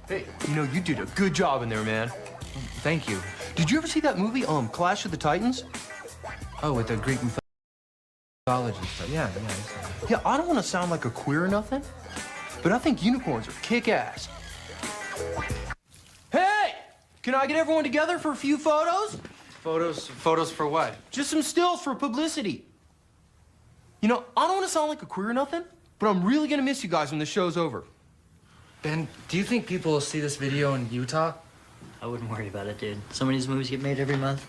Hey, you know, you did a good job in there, man. Thank you. Did you ever see that movie, Clash of the Titans? Oh, with the Greek mythology stuff. Yeah. Yeah, I don't want to sound like a queer or nothing, but I think unicorns are kick-ass. Hey! Can I get everyone together for a few photos? Photos for what? Just some stills for publicity. You know, I don't want to sound like a queer or nothing, but I'm really gonna miss you guys when the show's over. Ben, do you think people will see this video in Utah? I wouldn't worry about it, dude. Some of these movies get made every month.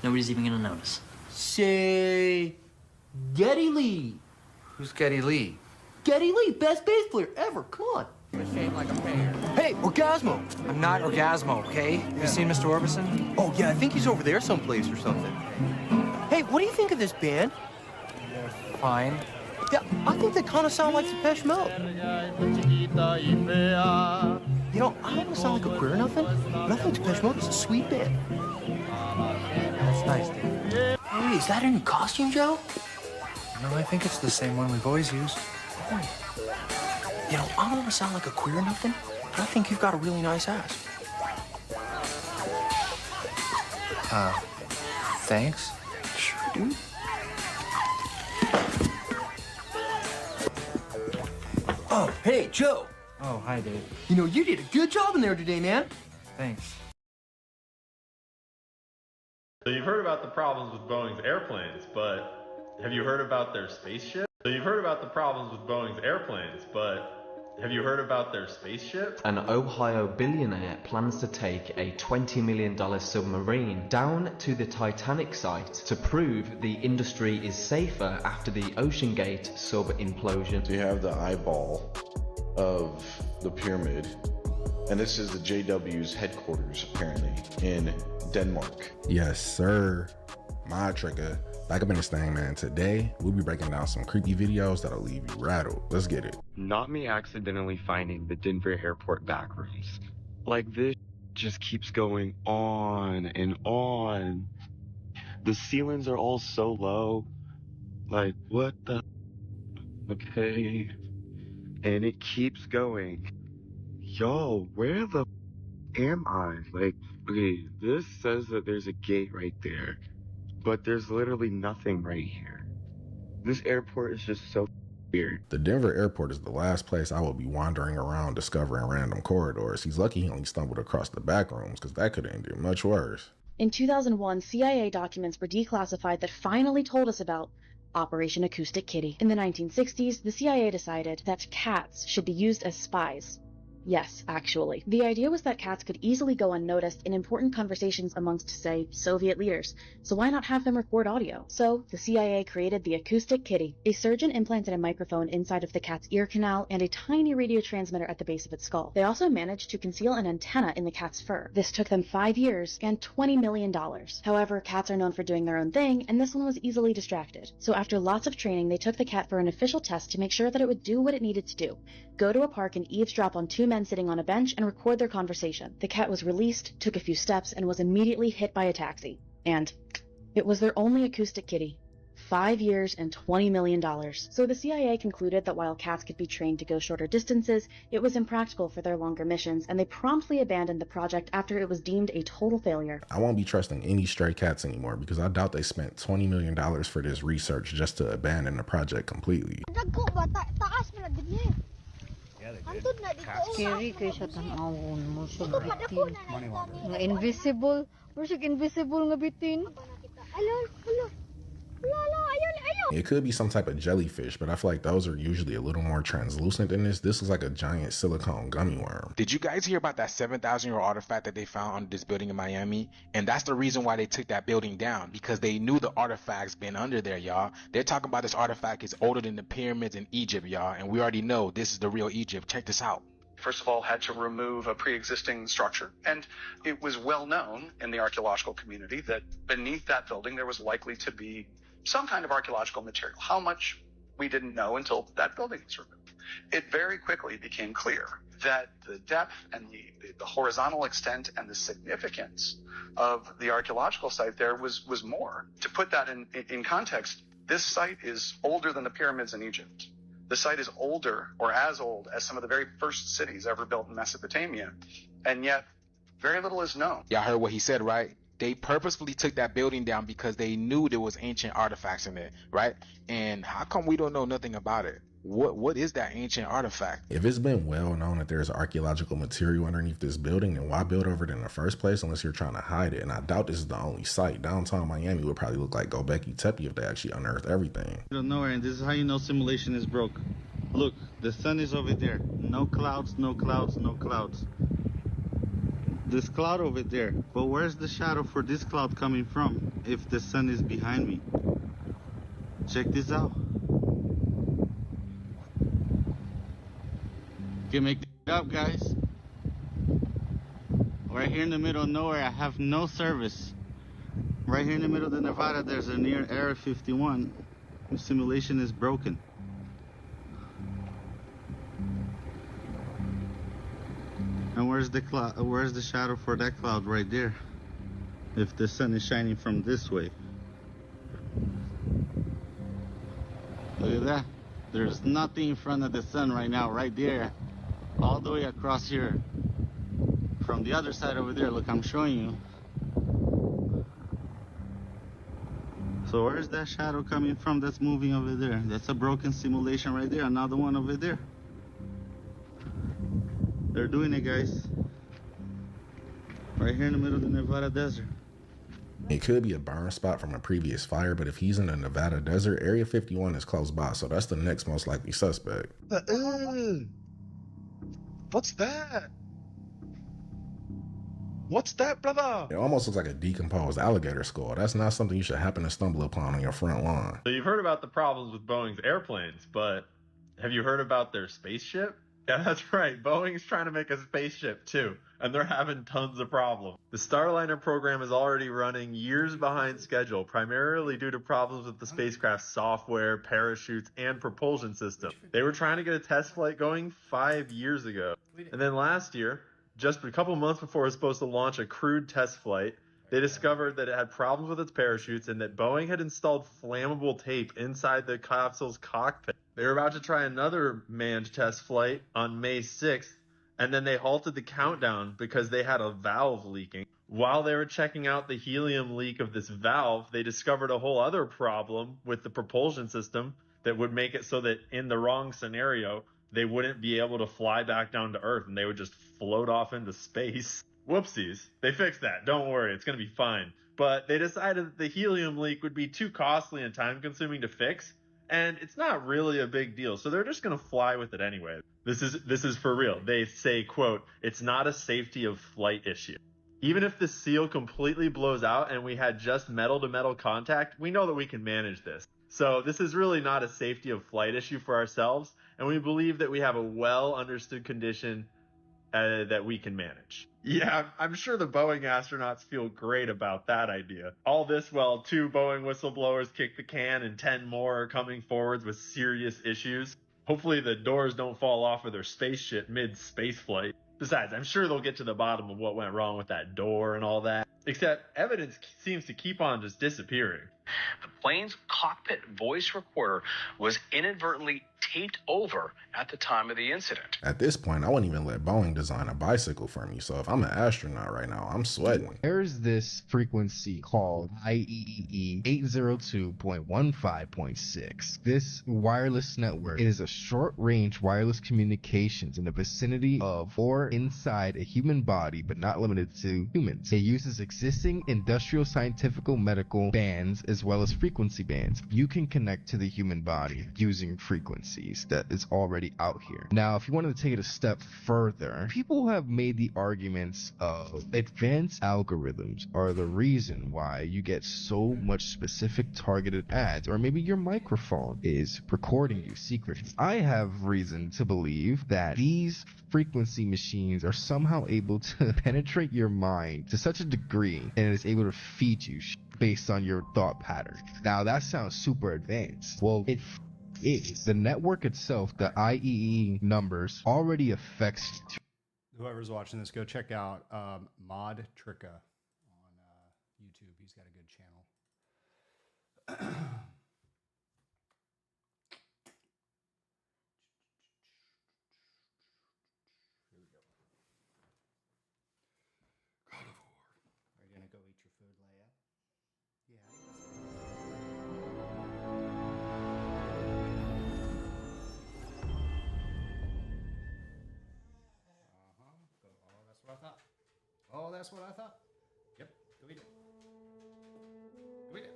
Nobody's even gonna notice. Say, Geddy Lee. Who's Geddy Lee? Geddy Lee, best bass player ever. Come on. Hey, Orgasmo. I'm not Orgasmo, okay? You seen Mr. Orbison? Oh, yeah, I think he's over there someplace or something. Hey, what do you think of this band? Fine. Yeah, I think they kind of sound like Depeche Mode. You know, I don't want to sound like a queer or nothing, but I think Depeche Mode is a sweet band. That's nice, dude. Hey, is that a new costume, Joe? No, I think it's the same one we've always used. Oh. You know, I don't want to sound like a queer or nothing, but I think you've got a really nice ass. Thanks. Sure, dude. Oh, hey, Joe. Oh, hi, Dave. You know, you did a good job in there today, man. Thanks. So you've heard about the problems with Boeing's airplanes, but have you heard about their spaceship? So you've heard about the problems with Boeing's airplanes, but have you heard about their spaceship? An Ohio billionaire plans to take a $20 million submarine down to the Titanic site to prove the industry is safer after the OceanGate sub-implosion. So you have the eyeball of the pyramid, and this is the JW's headquarters, apparently, in Denmark. Yes, sir. My trigger. Back up in this thing, man. Today, we'll be breaking down some creepy videos that'll leave you rattled. Let's get it. Not me accidentally finding the Denver airport backrooms. Like, this just keeps going on and on. The ceilings are all so low. Like, what the? Okay. And it keeps going. Yo, where the am I? Like, okay, this says that there's a gate right there, but there's literally nothing right here. This airport is just so weird. The Denver airport is the last place I will be wandering around discovering random corridors. He's lucky he only stumbled across the back rooms, because that could have ended much worse. In 2001, CIA documents were declassified that finally told us about Operation Acoustic Kitty. In the 1960s, the CIA decided that cats should be used as spies. Yes, actually. The idea was that cats could easily go unnoticed in important conversations amongst, say, Soviet leaders, so why not have them record audio? So, the CIA created the Acoustic Kitty. A surgeon implanted a microphone inside of the cat's ear canal and a tiny radio transmitter at the base of its skull. They also managed to conceal an antenna in the cat's fur. This took them 5 years and $20 million. However, cats are known for doing their own thing, and this one was easily distracted. So after lots of training, they took the cat for an official test to make sure that it would do what it needed to do. Go to a park and eavesdrop on two men sitting on a bench and record their conversation. The cat was released, took a few steps, and was immediately hit by a taxi. And it was their only acoustic kitty. 5 years and $20 million. So the CIA concluded that while cats could be trained to go shorter distances, it was impractical for their longer missions, and they promptly abandoned the project after it was deemed a total failure. I won't be trusting any stray cats anymore, because I doubt they spent $20 million for this research just to abandon the project completely. Scary kay sa tanawon mo sa bitin. Nga invisible. Pero siya invisible nga bitin. It could be some type of jellyfish, but I feel like those are usually a little more translucent than this. This is like a giant silicone gummy worm. Did you guys hear about that 7,000-year-old artifact that they found under this building in Miami? And that's the reason why they took that building down, because they knew the artifact's been under there, y'all. They're talking about this artifact is older than the pyramids in Egypt, y'all. And we already know this is the real Egypt. Check this out. First of all, had to remove a pre-existing structure. And it was well known in the archaeological community that beneath that building there was likely to be some kind of archaeological material. How much, we didn't know until that building was removed. It very quickly became clear that the depth and the horizontal extent and the significance of the archaeological site there was more. To put that in context, this site is older than the pyramids in Egypt. The site is older or as old as some of the very first cities ever built in Mesopotamia, and yet very little is known. Y'all heard what he said, right? They purposefully took that building down because they knew there was ancient artifacts in it, right? And how come we don't know nothing about it? What is that ancient artifact? If it's been well known that there's archaeological material underneath this building, then why build over it in the first place unless you're trying to hide it? And I doubt this is the only site. Downtown Miami would probably look like Gobekli Tepe if they actually unearthed everything. I don't know, and this is how you know simulation is broke. Look, the sun is over there. No clouds, no clouds, no clouds. This cloud over there. But where's the shadow for this cloud coming from if the sun is behind me? Check this out. You can make it up, guys. Right here in the middle of nowhere, I have no service. Right here in the middle of the Nevada, there's a near Area 51. The simulation is broken. And where's the cloud? Where's the shadow for that cloud right there? If the sun is shining from this way. Look at that. There's nothing in front of the sun right now, right there. All the way across here. From the other side over there, look, I'm showing you. So where's that shadow coming from that's moving over there? That's a broken simulation right there. Another one over there. They're doing it, guys. Right here in the middle of the Nevada desert. It could be a burn spot from a previous fire, but if he's in the Nevada desert, Area 51 is close by, so that's the next most likely suspect. What's that? What's that, brother? It almost looks like a decomposed alligator skull. That's not something you should happen to stumble upon on your front lawn. So you've heard about the problems with Boeing's airplanes, but have you heard about their spaceship? Yeah, that's right. Boeing's trying to make a spaceship too, and they're having tons of problems. The Starliner program is already running years behind schedule, primarily due to problems with the spacecraft's software, parachutes, and propulsion system. They were trying to get a test flight going 5 years ago. And then last year, just a couple months before it was supposed to launch a crewed test flight, they discovered that it had problems with its parachutes and that Boeing had installed flammable tape inside the capsule's cockpit. They were about to try another manned test flight on May 6th, and then they halted the countdown because they had a valve leaking. While they were checking out the helium leak of this valve, they discovered a whole other problem with the propulsion system that would make it so that in the wrong scenario, they wouldn't be able to fly back down to Earth and they would just float off into space. Whoopsies. They fixed that. Don't worry, it's going to be fine. But they decided that the helium leak would be too costly and time consuming to fix, and it's not really a big deal, so they're just going to fly with it anyway. This is for real. They say, quote, "It's not a safety of flight issue." Even if the seal completely blows out and we had just metal to metal contact, we know that we can manage this. So this is really not a safety of flight issue for ourselves, and we believe that we have a well understood condition that we can manage. Yeah, I'm sure the Boeing astronauts feel great about that idea. All this while 2 Boeing whistleblowers kick the can and 10 more are coming forwards with serious issues. Hopefully the doors don't fall off of their spaceship mid-space flight. Besides, I'm sure they'll get to the bottom of what went wrong with that door and all that. Except evidence seems to keep on just disappearing. The plane's cockpit voice recorder was inadvertently taped over at the time of the incident. At this point, I wouldn't even let Boeing design a bicycle for me, so if I'm an astronaut right now, I'm sweating. There's this frequency called IEEE 802.15.6. This wireless network is a short-range wireless communications in the vicinity of or inside a human body, but not limited to humans. It uses existing industrial, scientific, medical bands as well as frequency bands. You can connect to the human body using frequencies that is already out here. Now, if you wanted to take it a step further, people have made the arguments of advanced algorithms are the reason why you get so much specific targeted ads, or maybe your microphone is recording you secretly. I have reason to believe that these frequency machines are somehow able to penetrate your mind to such a degree and is able to feed you based on your thought pattern. Now that sounds super advanced. Well, it is. The network itself, the IEEE numbers, already affects. Whoever's watching this, go check out Mod Tricka on YouTube. He's got a good channel. what I thought. Oh, that's what I thought. Yep, go eat it. Go eat it.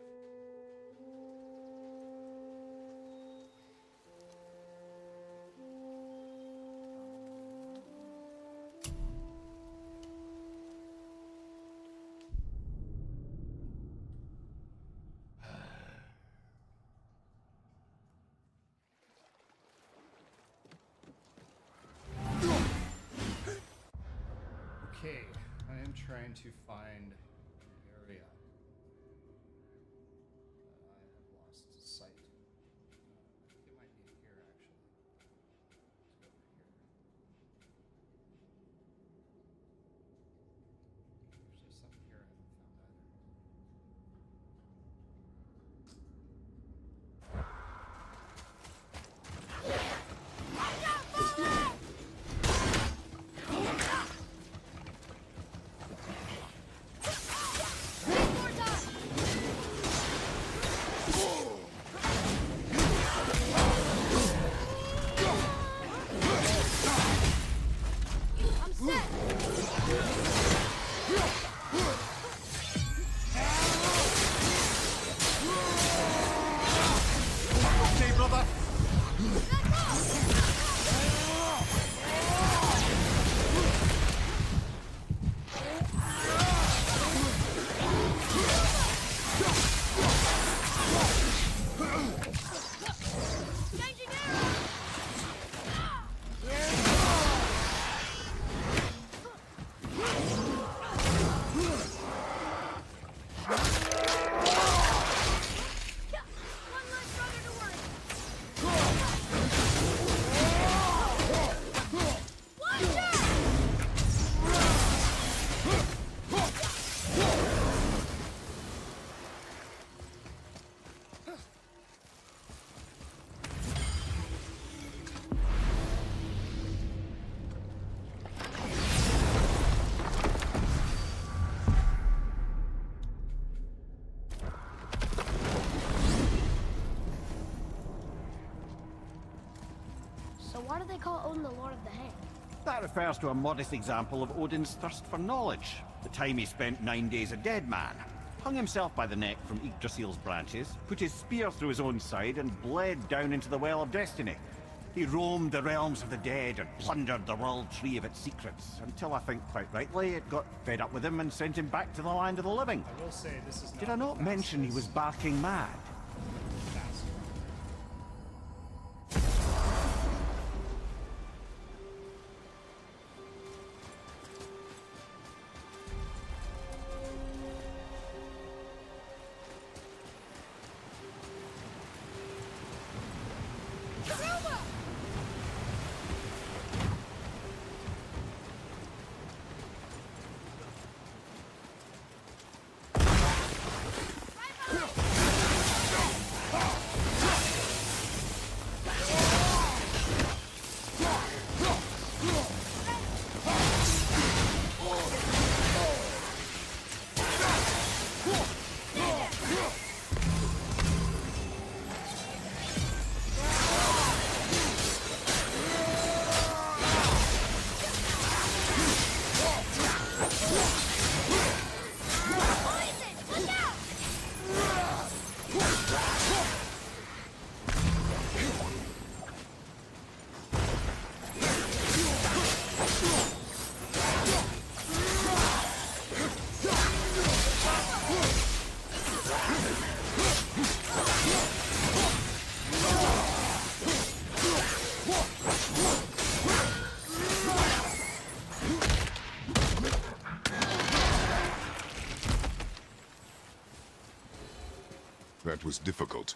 Okay, I am trying to find an area that I have lost sight. I think it might be here, actually. Let's go over here. There's just something here I haven't found either. Okay, brother. So why do they call Odin the Lord of the Hang? That refers to a modest example of Odin's thirst for knowledge. The time he spent 9 days a dead man. Hung himself by the neck from Yggdrasil's branches, put his spear through his own side, and bled down into the Well of Destiny. He roamed the realms of the dead and plundered the World Tree of its secrets, until I think quite rightly it got fed up with him and sent him back to the land of the living. I will say this is not. Did I not mention he was barking mad? That was difficult.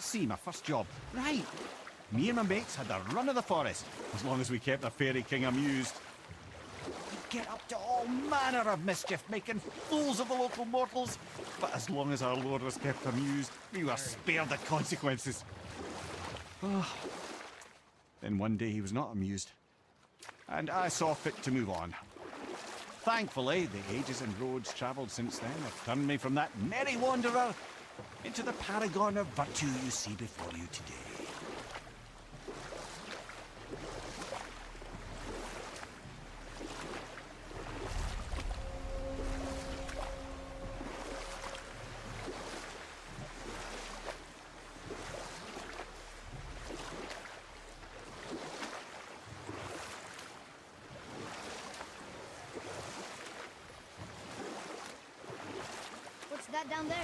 sea, my first job. Right. Me and my mates had the run of the forest, as long as we kept the Fairy King amused. We'd get up to all manner of mischief, making fools of the local mortals. But as long as our lord was kept amused, we were spared the consequences. Then one day he was not amused, and I saw fit to move on. Thankfully, the ages and roads travelled since then have turned me from that merry wanderer into the paragon of virtue you see before you today. What's that down there?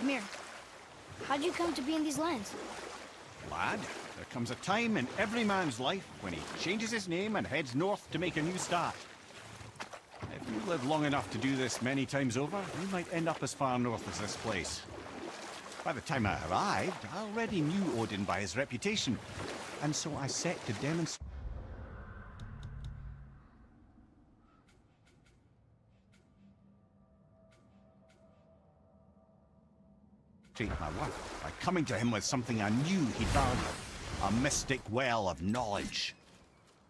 Amir, how'd you come to be in these lands? Lad, there comes a time in every man's life when he changes his name and heads north to make a new start. If you live long enough to do this many times over, you might end up as far north as this place. By the time I arrived, I already knew Odin by his reputation, and so I set to demonstrate my worth by coming to him with something I knew he'd value, a mystic well of knowledge.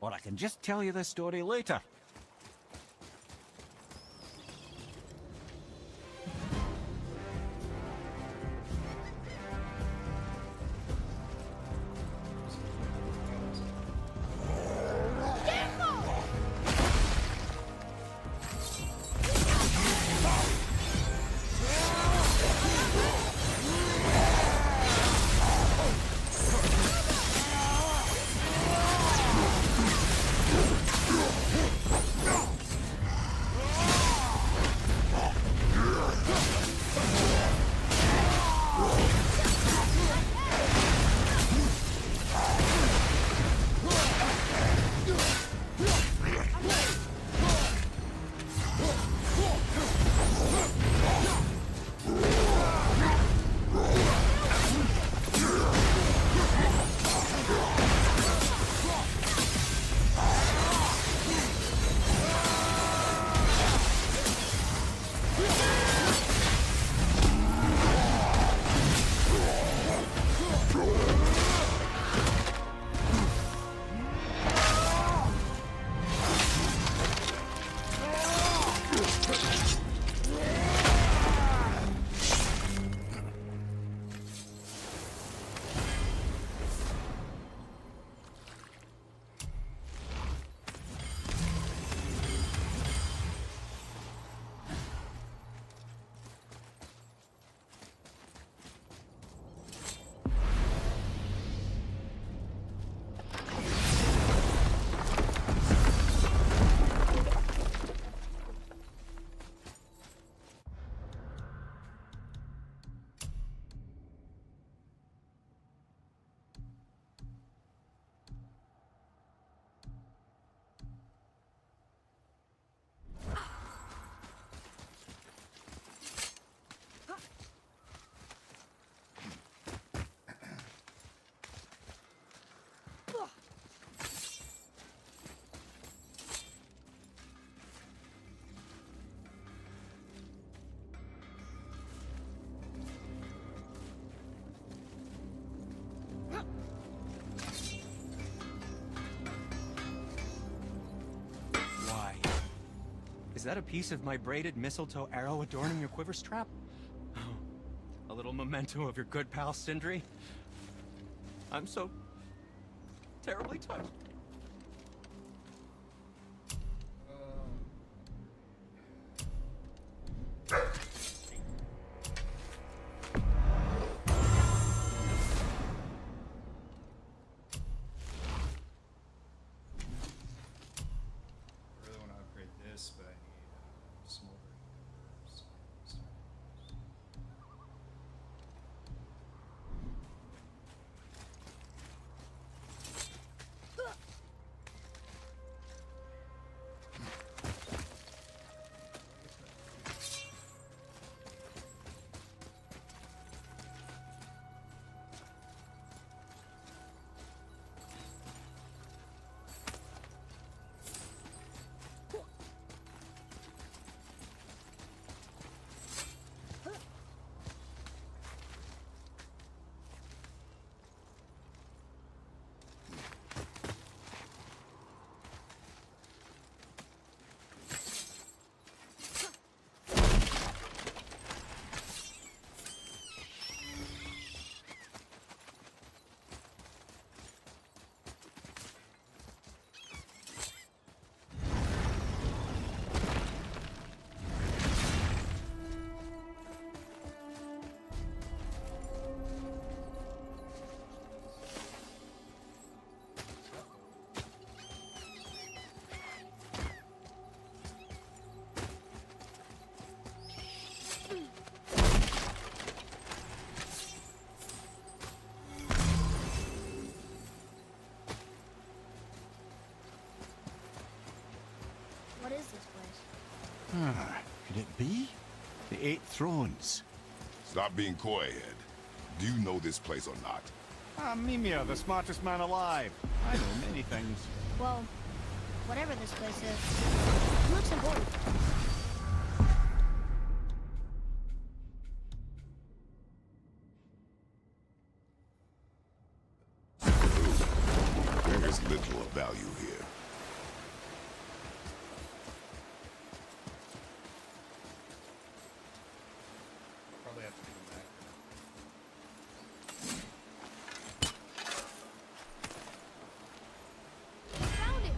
Or I can just tell you this story later. Is that a piece of my braided mistletoe arrow adorning your quiver strap? Oh, a little memento of your good pal Sindri? I'm so terribly touched. Really want to upgrade this, but I need smoldering. What is this place? Ah, could it be? The Eight Thrones. Stop being coy, Ed. Do you know this place or not? Mimir, the smartest man alive. I know many things. Well, whatever this place is, it looks important. There is little of value here. Probably have to come back. Found it!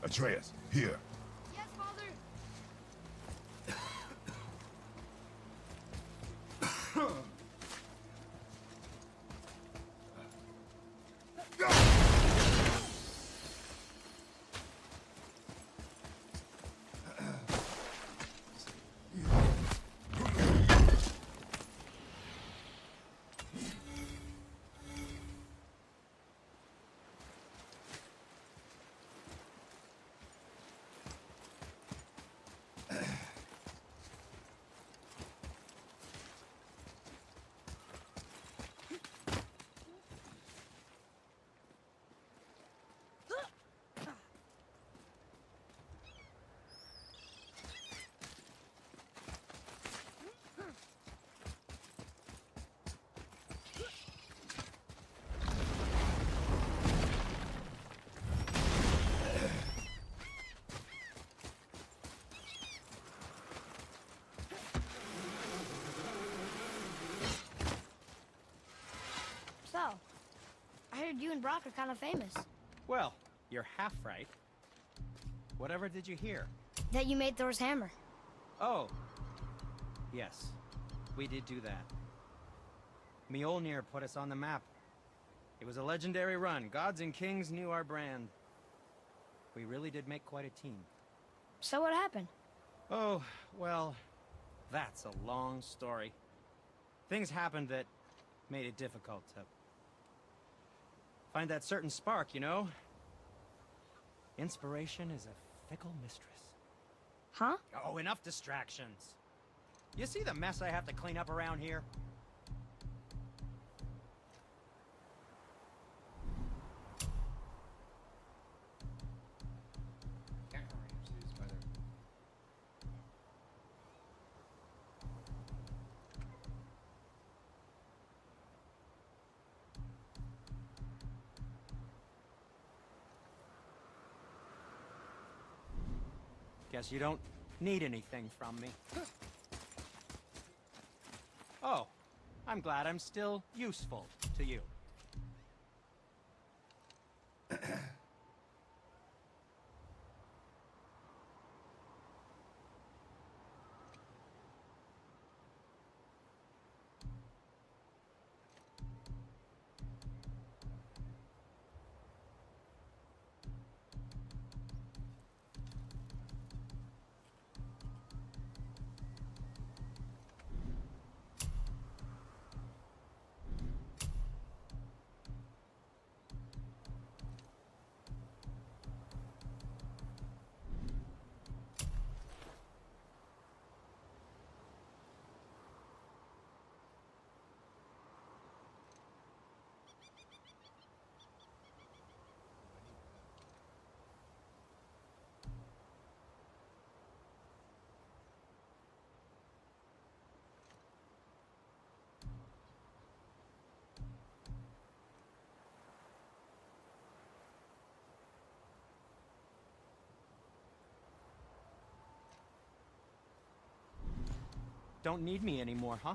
Atreus, here. Yes, Father! So, I heard you and Brock are kind of famous. Well, you're half right. Whatever did you hear? That you made Thor's hammer. Oh. Yes, we did do that. Mjolnir put us on the map. It was a legendary run. Gods and kings knew our brand. We really did make quite a team. So what happened? Oh, well, that's a long story. Things happened that made it difficult to Find that certain spark, you know? Inspiration is a fickle mistress. Huh? Oh, enough distractions. You see the mess I have to clean up around here? Guess you don't need anything from me. Oh, I'm glad I'm still useful to you. Don't need me anymore, huh?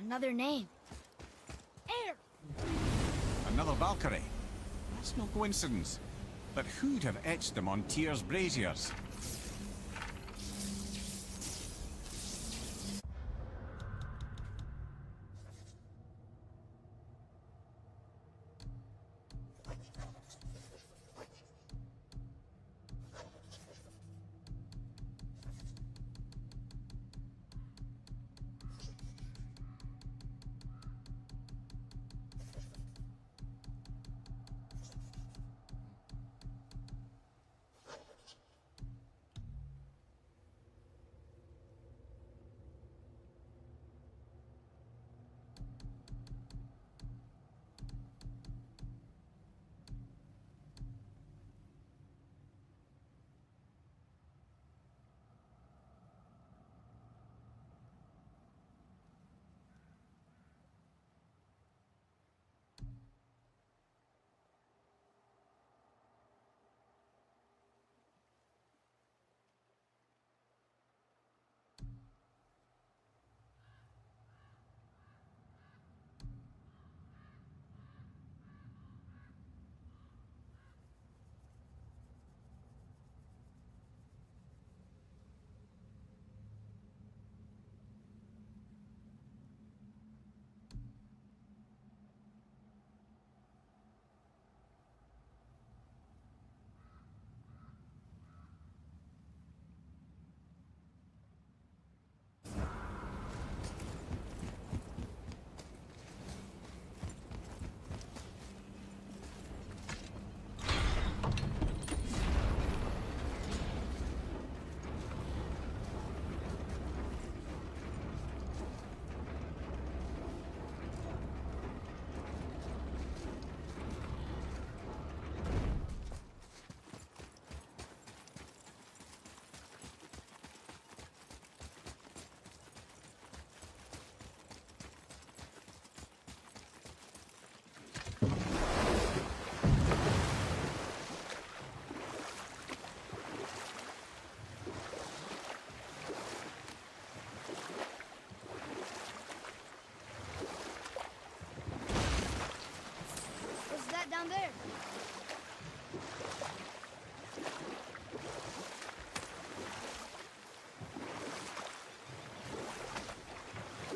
Another name. Air! Another Valkyrie. That's no coincidence. But who'd have etched them on Tyr's braziers?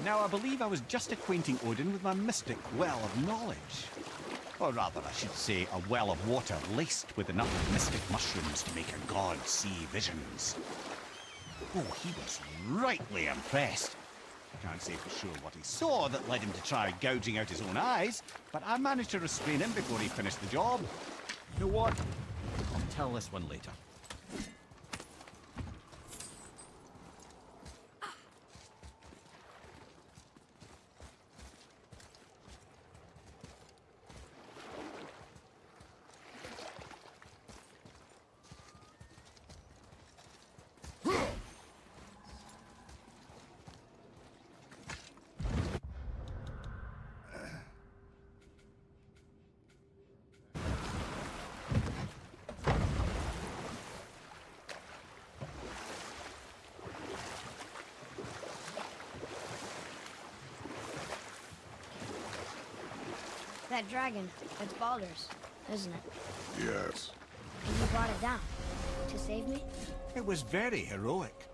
Now, I believe I was just acquainting Odin with my mystic well of knowledge. Or rather, I should say, a well of water laced with enough mystic mushrooms to make a god see visions. Oh, he was rightly impressed. I can't say for sure what he saw that led him to try gouging out his own eyes, but I managed to restrain him before he finished the job. You know what? I'll tell this one later. That dragon, it's Baldur's, isn't it? Yes. And you brought it down to save me? It was very heroic.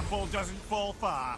apple doesn't fall far.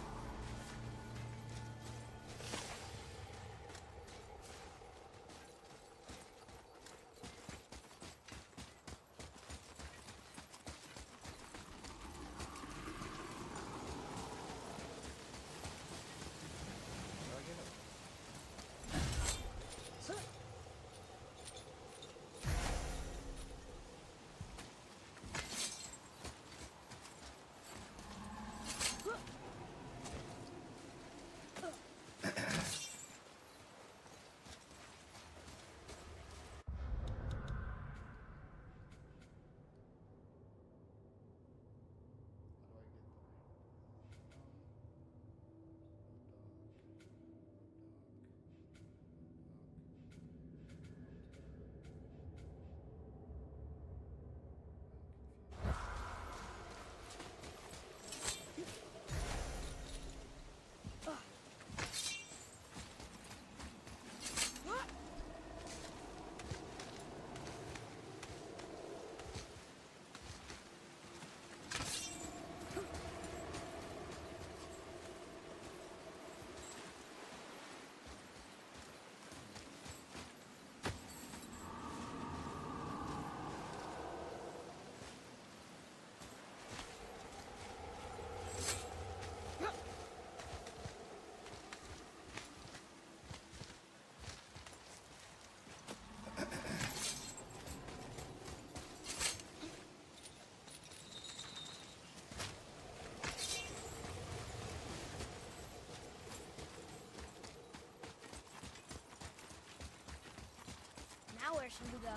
direction to go.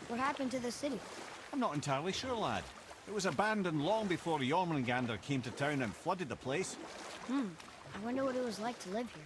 What happened to the city? I'm not entirely sure, lad. It was abandoned long before Jormungandr came to town and flooded the place. I wonder what it was like to live here.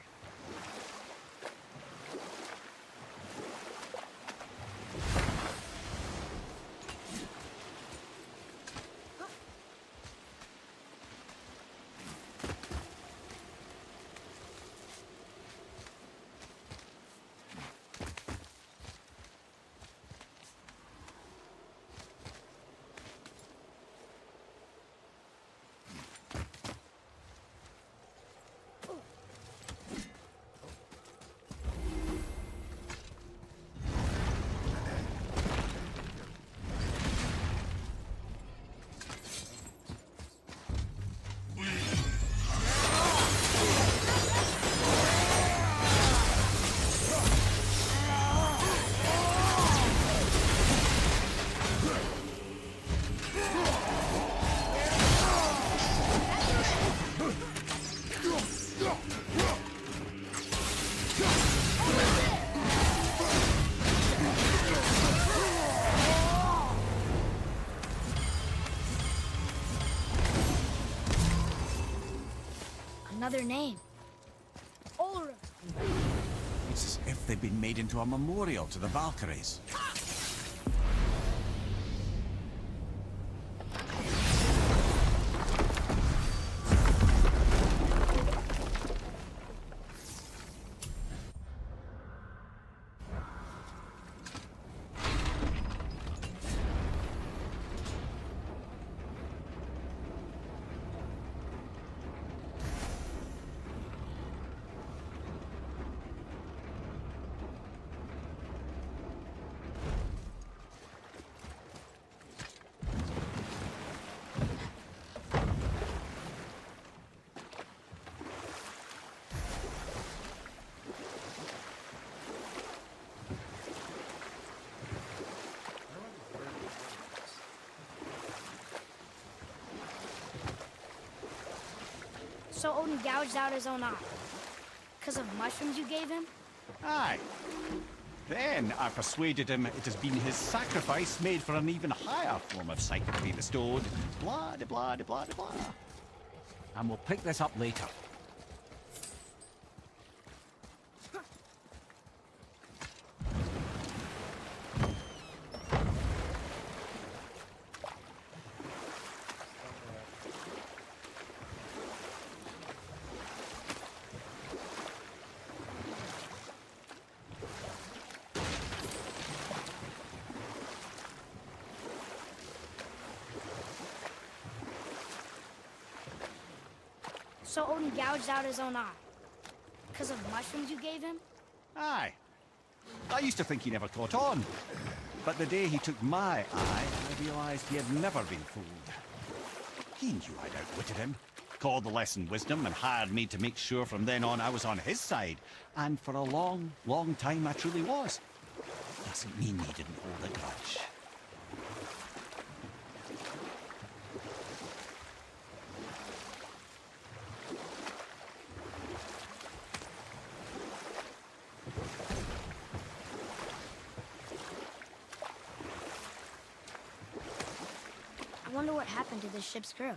Another name. Ulrich. It's as if they'd been made into a memorial to the Valkyries. So Odin gouged out his own eye. Because of mushrooms you gave him? Aye. Then I persuaded him it has been his sacrifice made for an even higher form of sight to be bestowed. Blah, de blah, de blah, de blah. And we'll pick this up later. So Odin gouged out his own eye. Because of mushrooms you gave him? Aye. I used to think he never caught on. But the day he took my eye, I realized he had never been fooled. He knew I'd outwitted him, called the lesson wisdom, and hired me to make sure from then on I was on his side. And for a long, long time I truly was. Doesn't mean he didn't hold a grudge. I wonder what happened to this ship's crew.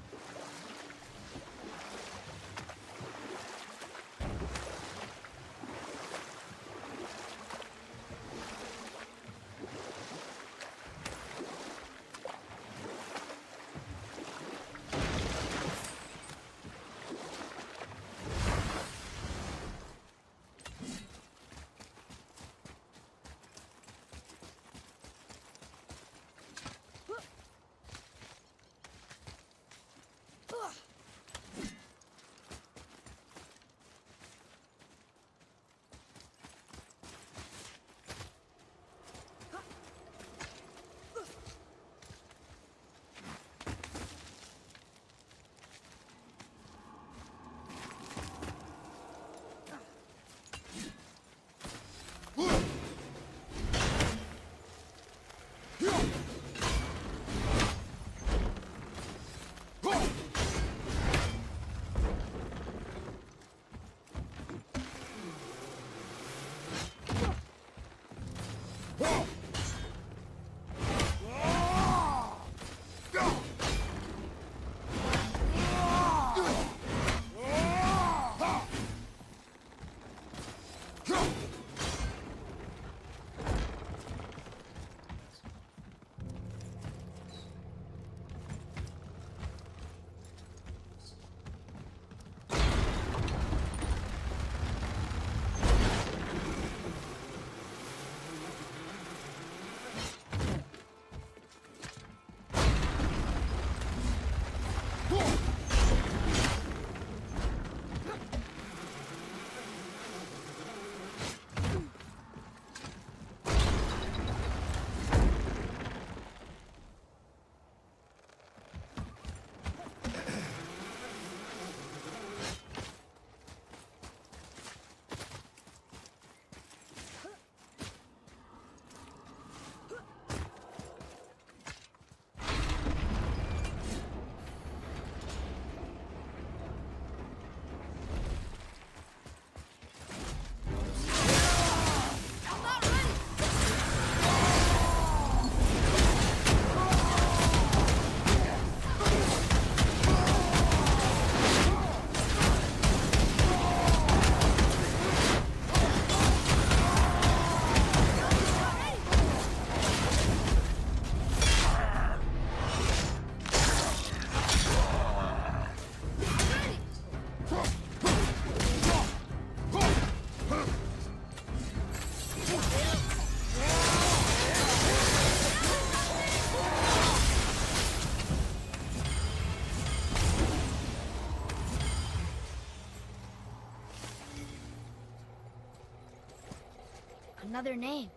Another name.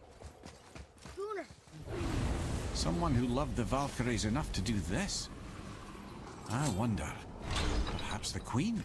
Gunnar. Someone who loved the Valkyries enough to do this? I wonder. Perhaps the Queen?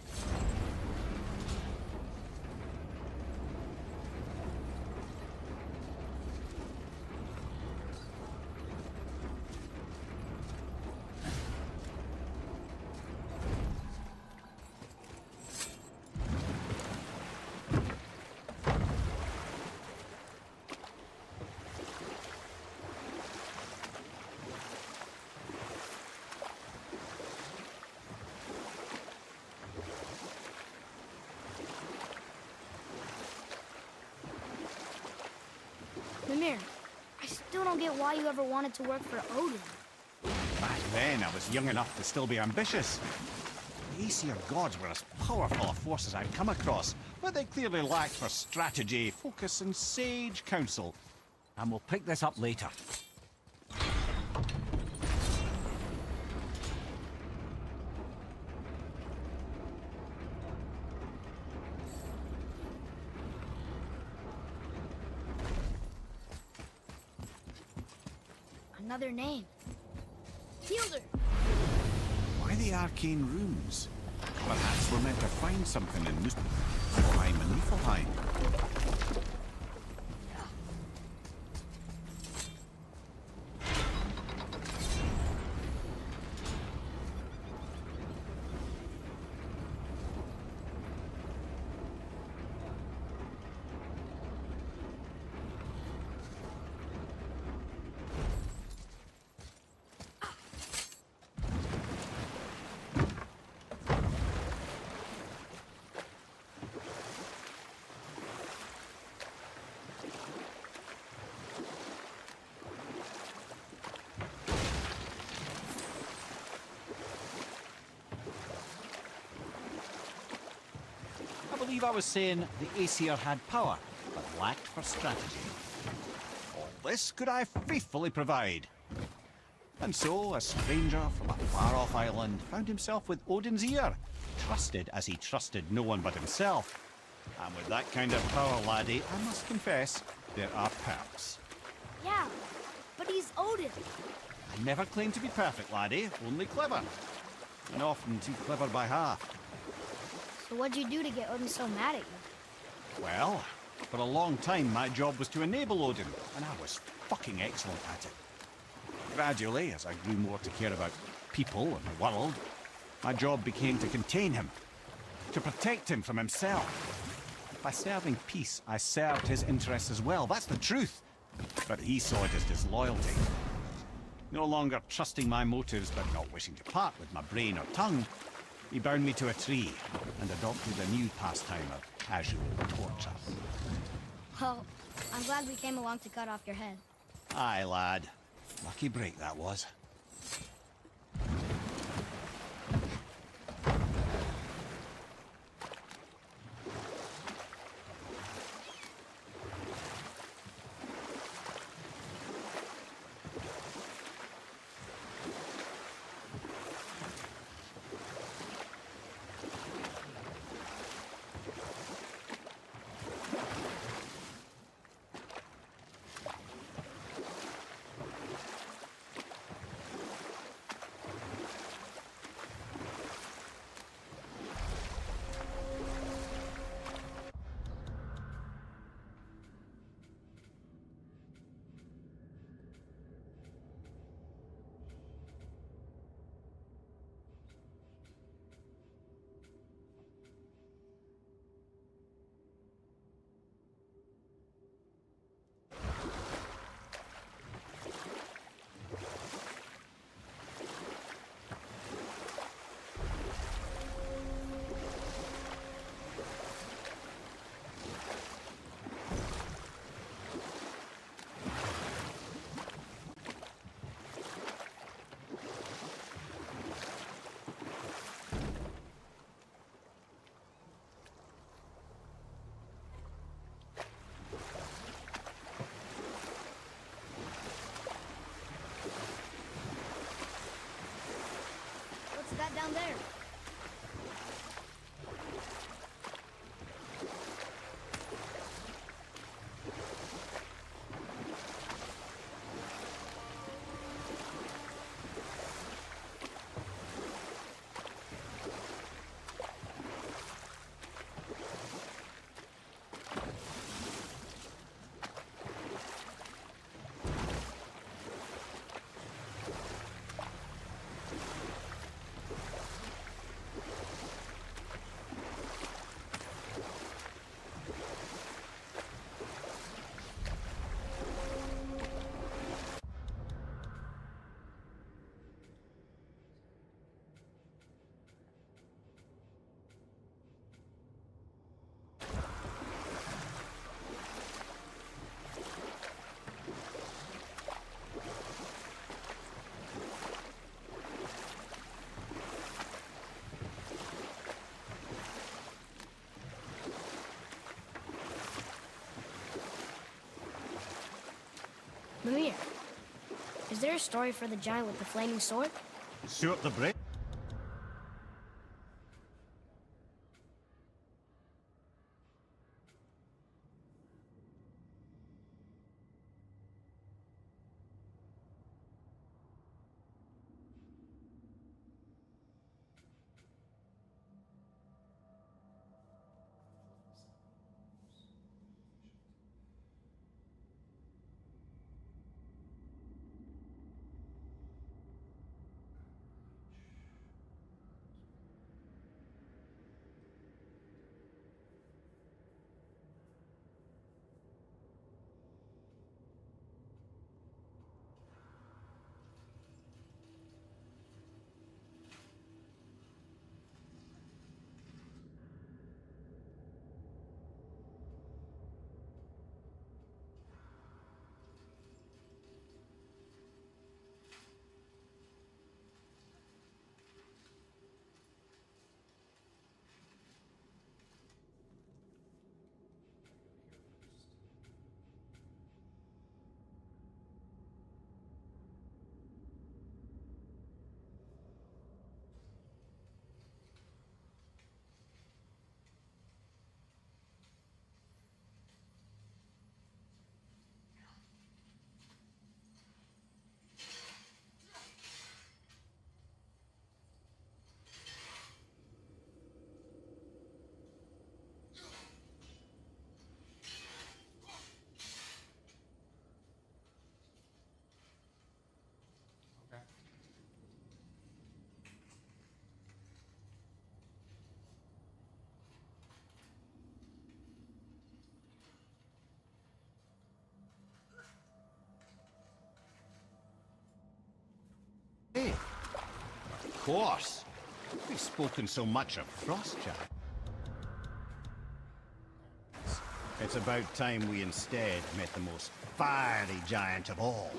Mimir, I still don't get why you ever wanted to work for Odin. Back then, I was young enough to still be ambitious. The Aesir gods were as powerful a force as I'd come across, but they clearly lacked for strategy, focus, and sage counsel. And we'll pick this up later. Another name. Fielder. Why the arcane runes? Perhaps we're meant to find something in Muspelheim and Niflheim. I believe I was saying the Aesir had power, but lacked for strategy. All this could I faithfully provide. And so, a stranger from a far-off island found himself with Odin's ear, trusted as he trusted no one but himself. And with that kind of power, laddie, I must confess, there are perks. Yeah, but he's Odin. I never claimed to be perfect, laddie, only clever. And often too clever by half. So what'd you do to get Odin so mad at you? Well, for a long time my job was to enable Odin, and I was fucking excellent at it. Gradually, as I grew more to care about people and the world, my job became to contain him, to protect him from himself. By serving peace, I served his interests as well, that's the truth. But he saw it as disloyalty. No longer trusting my motives, but not wishing to part with my brain or tongue, he bound me to a tree and adopted a new pastime of casual torture. Well, I'm glad we came along to cut off your head. Aye, lad. Lucky break that was. What's that down there? there a story for the giant with the flaming sword? Stuart the Brave. Hey, of course. We've spoken so much of Frost Giant. It's about time we instead met the most fiery giant of all.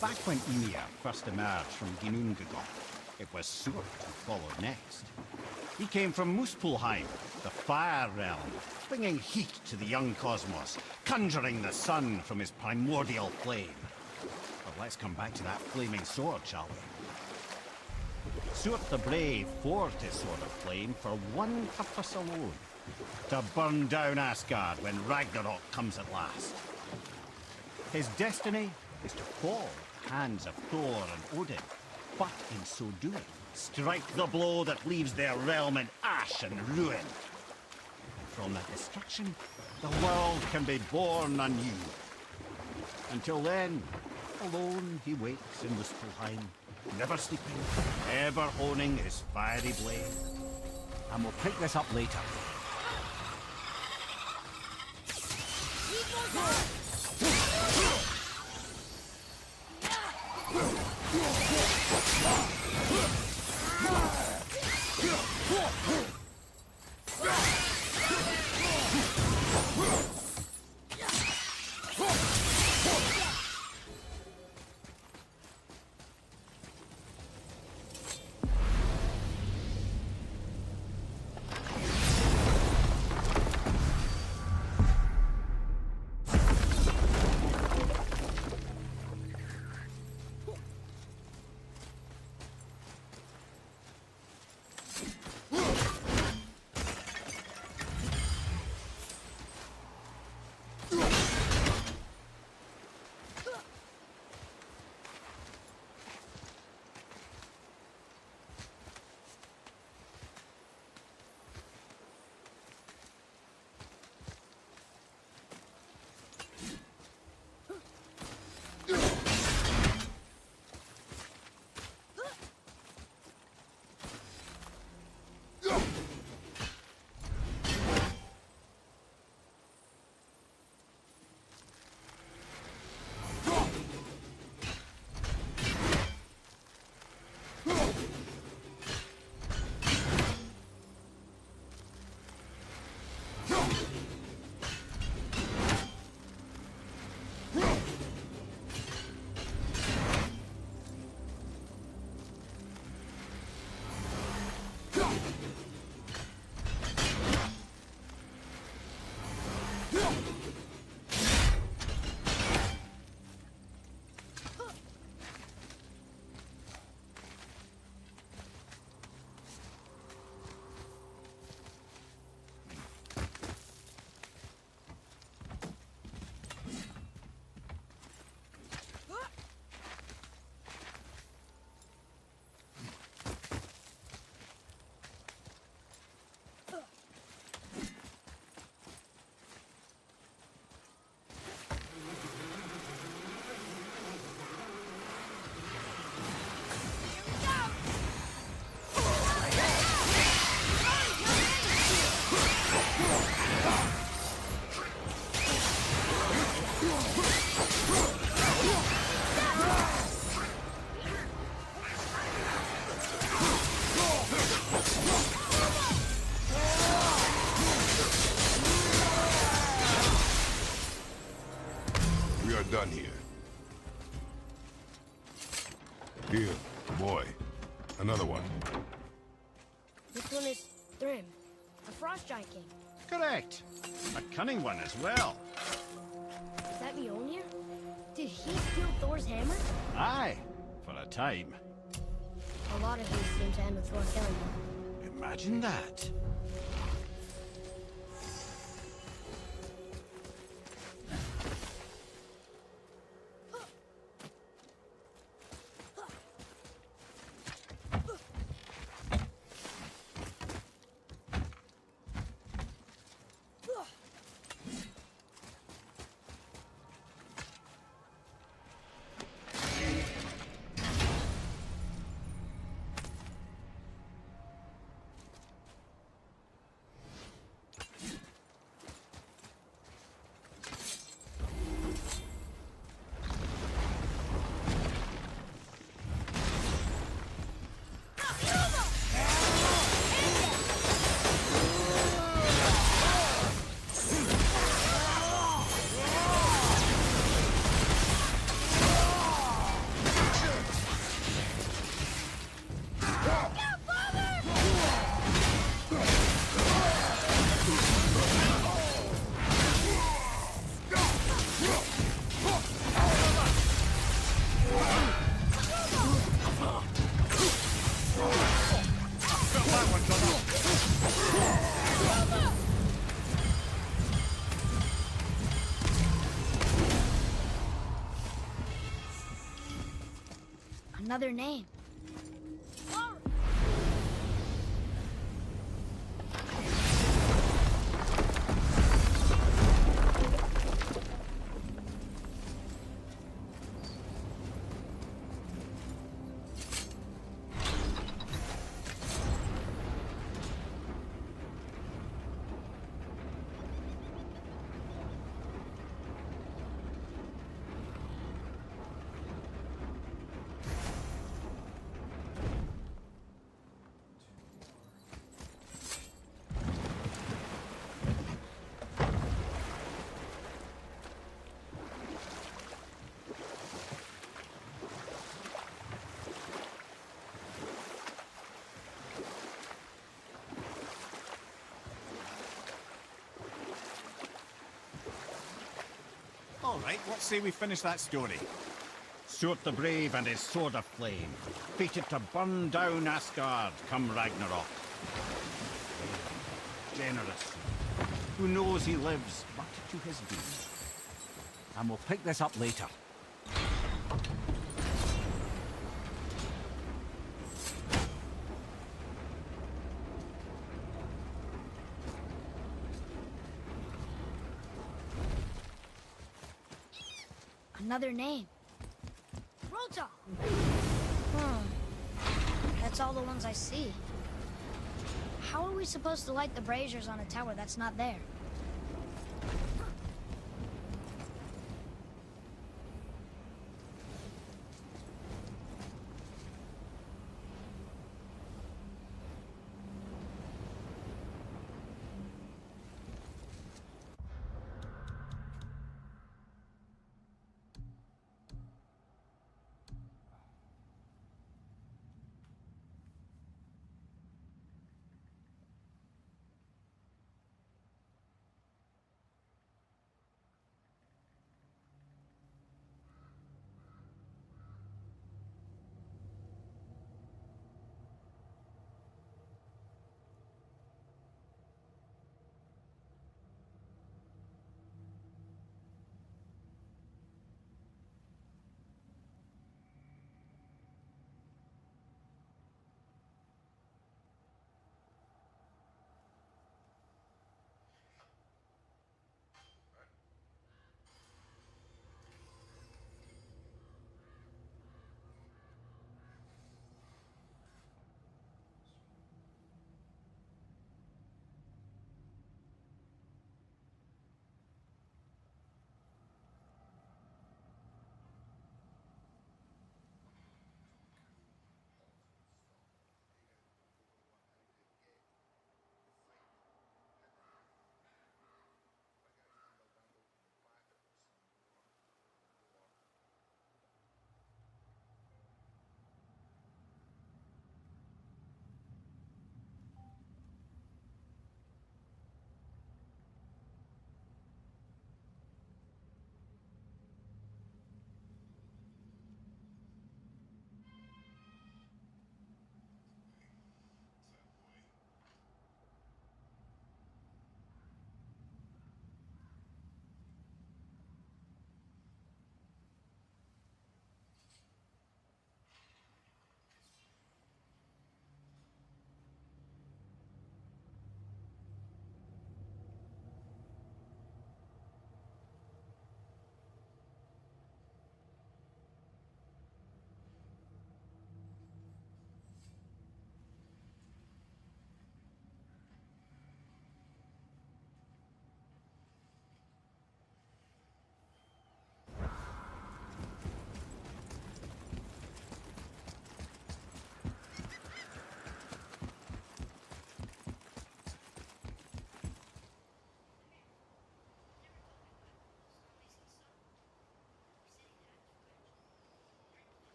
Back when Ymir first emerged from Ginnungagap, it was Surt who followed next. He came from Muspelheim, the fire realm, bringing heat to the young cosmos, conjuring the sun from his primordial flame. But let's come back to that flaming sword, shall we? Surt the Brave forged his sword of flame for one purpose alone: to burn down Asgard when Ragnarok comes at last. His destiny is to fall at the hands of Thor and Odin, but in so doing, strike the blow that leaves their realm in ash and ruin. And from that destruction, the world can be born anew. Until then, alone he waits in Muspelheim, never sleeping, ever honing his fiery blade. And we'll pick this up later. Another one. This one is Thrym, a frost giant king. Correct. A cunning one as well. Is that Mjolnir? Did he steal Thor's hammer? Aye, for a time. A lot of these seem to end with Thor killing him. Imagine that. Another name. All right, let's say we finish that story. Surt the Brave and his sword of flame, fated to burn down Asgard come Ragnarok. Generous. Who knows he lives but to his doom. And we'll pick this up later. Another name. Rota! That's all the ones I see. How are we supposed to light the braziers on a tower that's not there?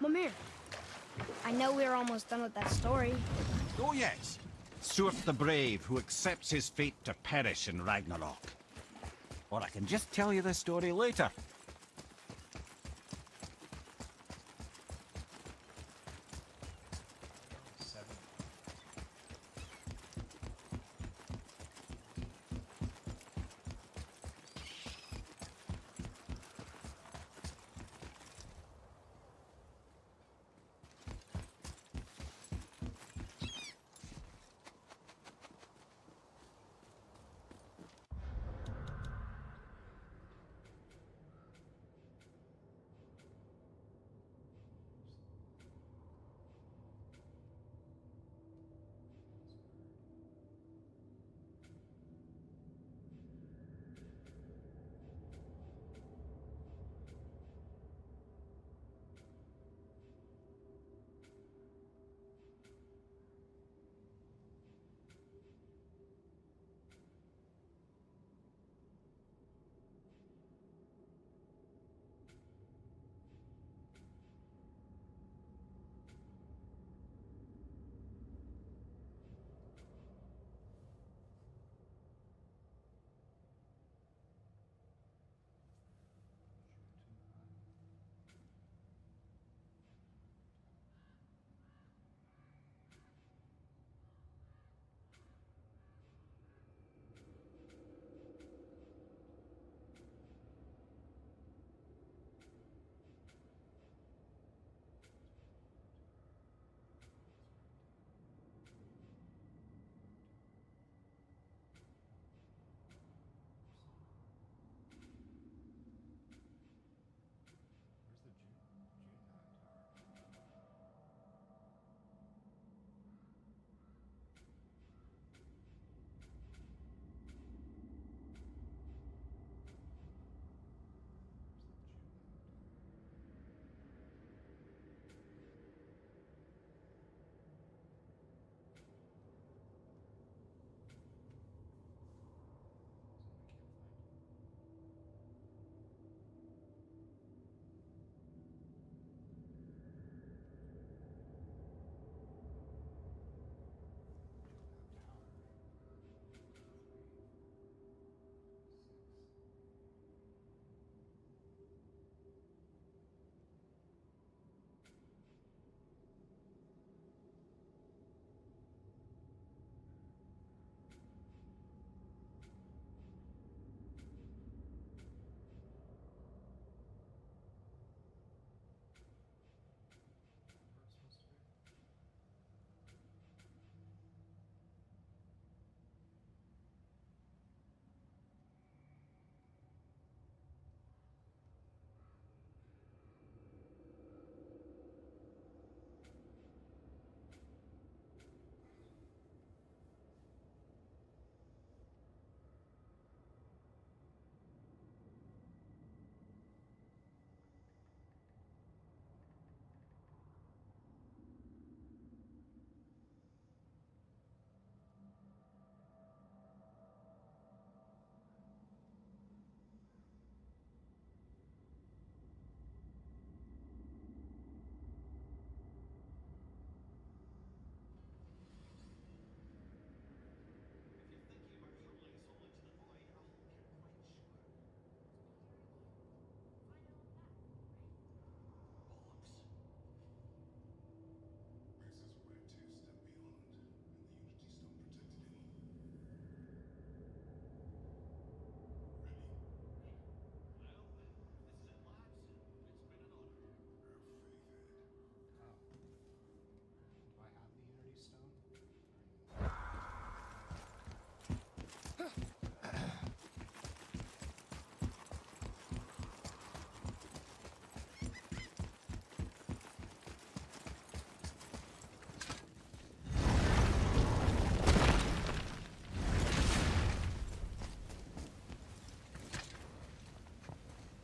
Mimir, I know we're almost done with that story. Oh yes, Surt the Brave, who accepts his fate to perish in Ragnarok. Or I can just tell you the story later.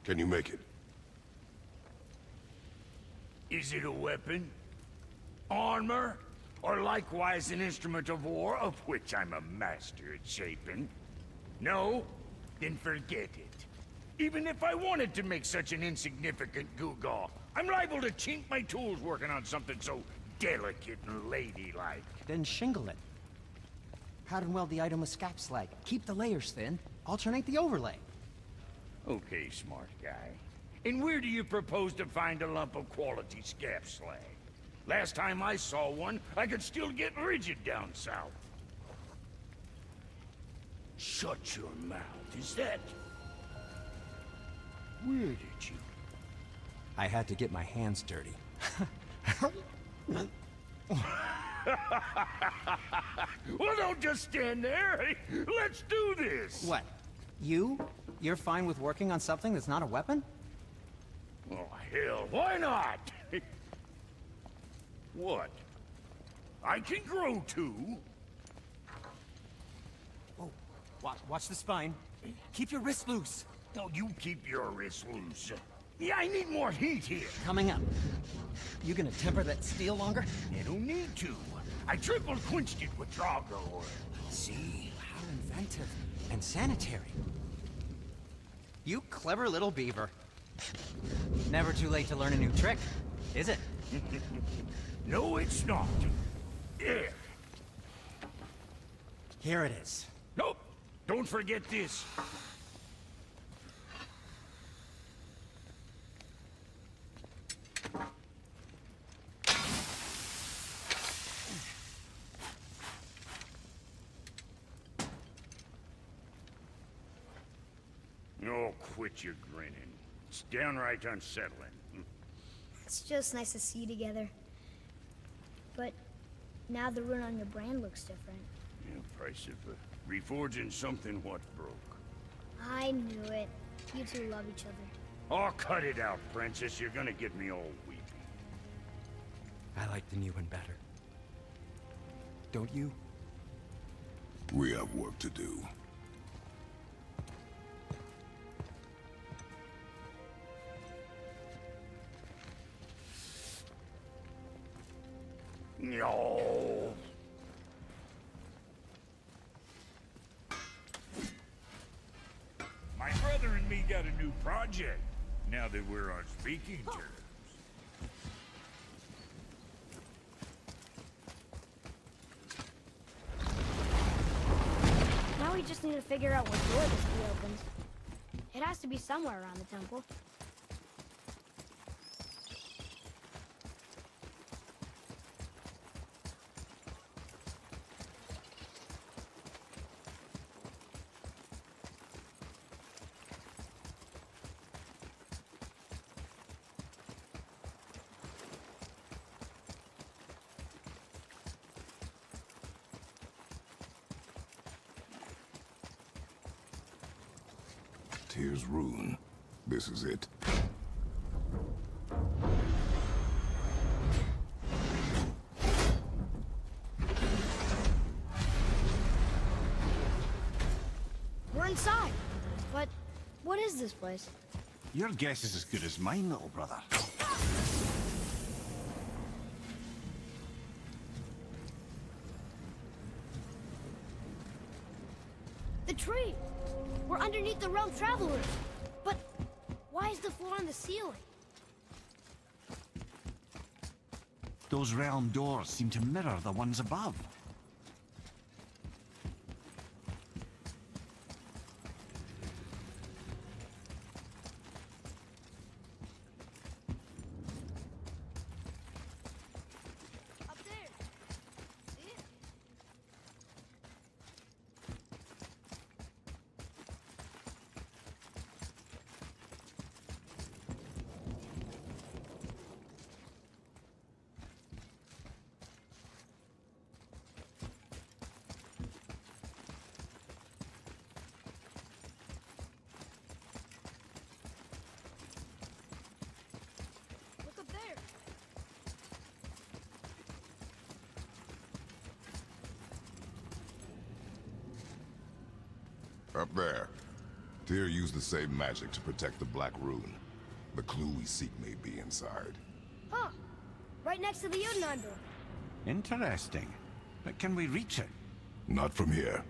Can you make it? Is it a weapon? Armor? Or likewise an instrument of war, of which I'm a master at shaping? No? Then forget it. Even if I wanted to make such an insignificant gewgaw, I'm liable to chink my tools working on something so delicate and ladylike. Then shingle it. Powder and weld the item with scrap slag. Keep the layers thin. Alternate the overlay. Okay, smart guy. And where do you propose to find a lump of quality scrap slag? Last time I saw one, I could still get rigid down south. Shut your mouth, is that... Where did you... I had to get my hands dirty. Well, don't just stand there. Let's do this. What? You? You're fine with working on something that's not a weapon? Oh, hell, why not? What? I can grow too. Oh, watch the spine. Keep your wrist loose. No, you keep your wrist loose. Yeah, I need more heat here. Coming up. You gonna temper that steel longer? You don't need to. I triple quenched it with Drago oil. See? How inventive. And sanitary. You clever little beaver. Never too late to learn a new trick, is it? No, it's not. There. Here it is. Nope. Don't forget this. Oh, quit your grinning. It's downright unsettling. It's just nice to see you together. But now the rune on your brand looks different. Yeah, price of reforging something what broke. I knew it. You two love each other. Oh, cut it out, Princess. You're gonna get me all weepy. I like the new one better. Don't you? We have work to do. No. My brother and me got a new project, now that we're on speaking terms. Now we just need to figure out what door this key opens. It has to be somewhere around the temple. Tyr's rune. This is it. We're inside. But what is this place? Your guess is as good as mine, little brother. The tree! We're underneath the realm travelers. But why is the floor on the ceiling? Those realm doors seem to mirror the ones above. Up there. See it? Look up there. Up there. Tyr used the same magic to protect the Black Rune. The clue we seek may be inside. Huh. Right next to the Jotunheim door. Interesting. But can we reach it? Not from here.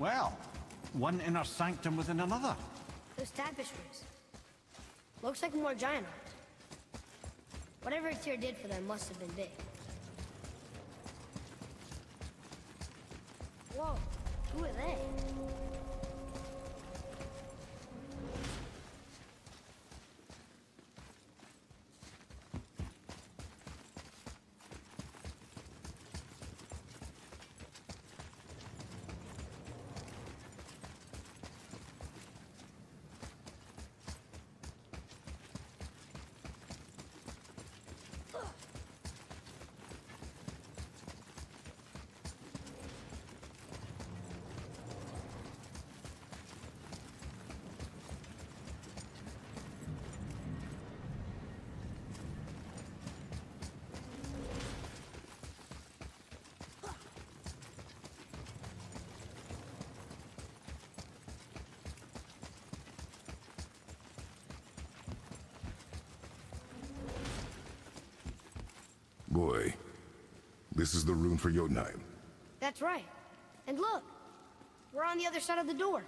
Well, one inner sanctum within another. Those tapestries. Looks like more giant art. Whatever Tyr did for them must have been big. Whoa, who are they? Boy, this is the rune for Jotunheim. That's right. And look, we're on the other side of the door.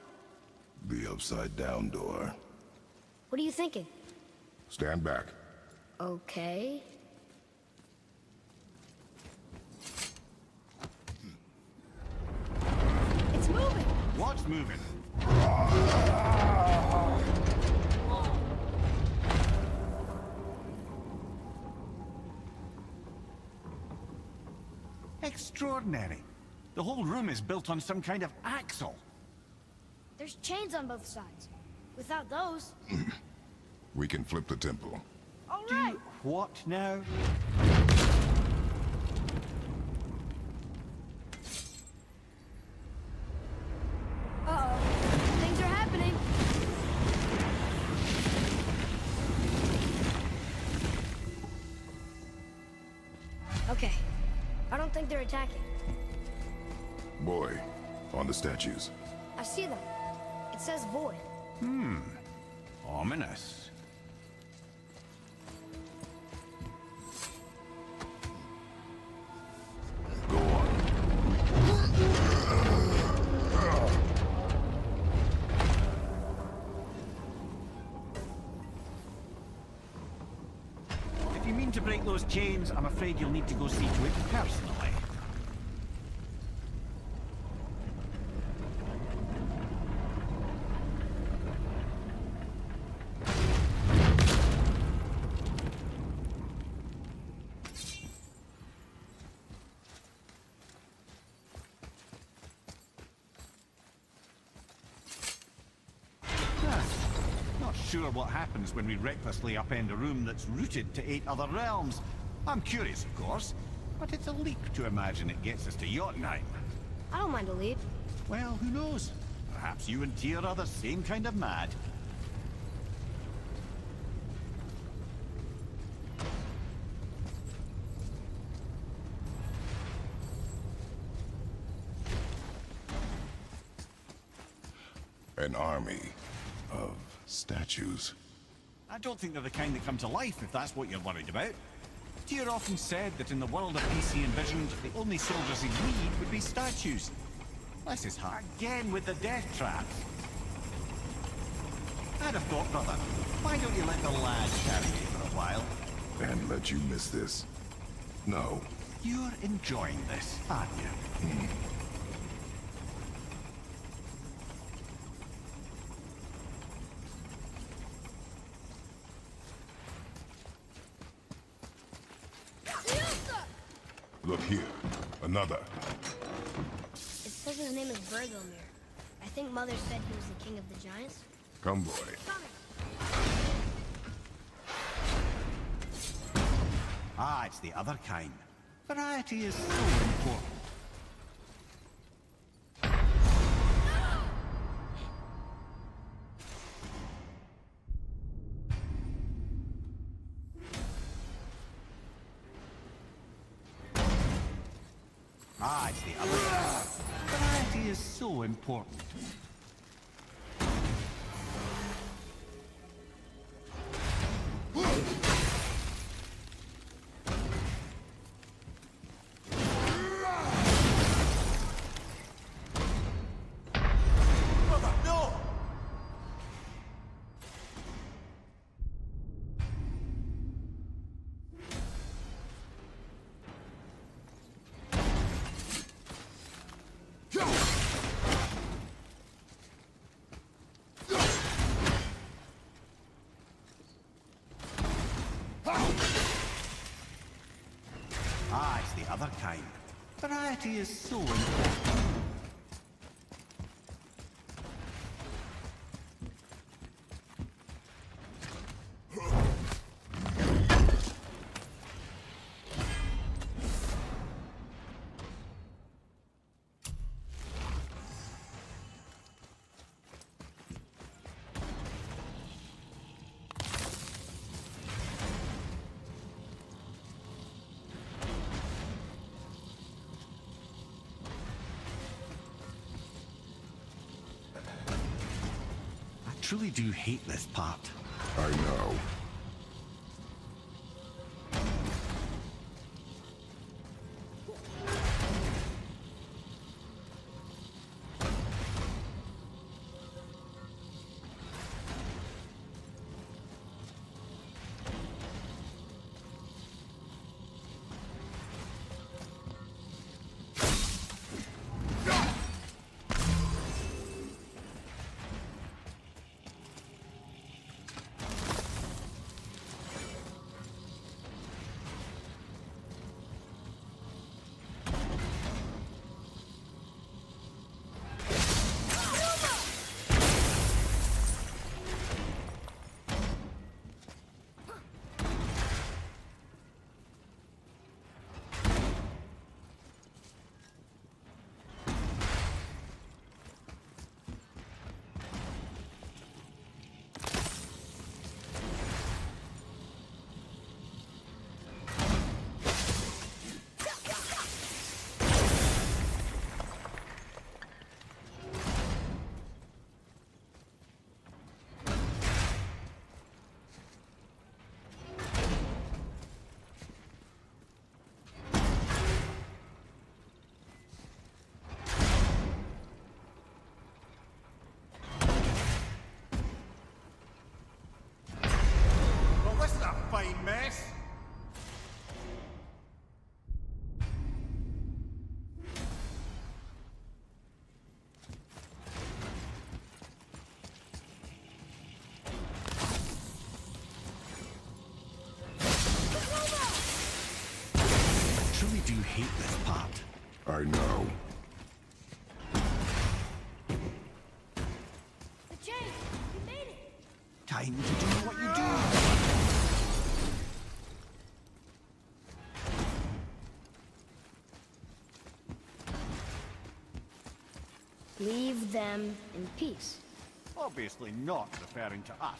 The upside-down door. What are you thinking? Stand back. Okay. It's moving! What's moving? Extraordinary. The whole room is built on some kind of axle. There's chains on both sides. Without those... We can flip the temple. All right! What now? Uh-oh. Things are happening. Okay. I don't think they're attacking. Boy, on the statues. I see them. It says void. Ominous. Go on. If you mean to break those chains, I'm afraid you'll need to go see to it personally. Not sure what happens when we recklessly upend a room that's rooted to 8 other realms. I'm curious, of course, but it's a leap to imagine it gets us to Jotunheim. I don't mind a leap. Well, who knows? Perhaps you and Tyr are the same kind of mad. An army of statues. I don't think they're the kind that come to life, if that's what you're worried about. Tyr often said that in the world of BC envisioned, the only soldiers he'd need would be statues. Bless his heart, again with the death traps. I'd have thought, brother, why don't you let the lad carry you for a while? And let you miss this. No. You're enjoying this, aren't you? Look here. Another. It says his name is Bergelmir. I think Mother said he was the king of the giants. Come, boy. Ah, it's the other kind. Variety is so important. Ah, it's the other kind. Variety is so important. Ah, it's the other kind. Variety is so important. I truly do hate this part. I know. Fine mess. I truly do hate this part. I know. The chain! You made it! Time to do what you do. Leave them in peace. Obviously not referring to us.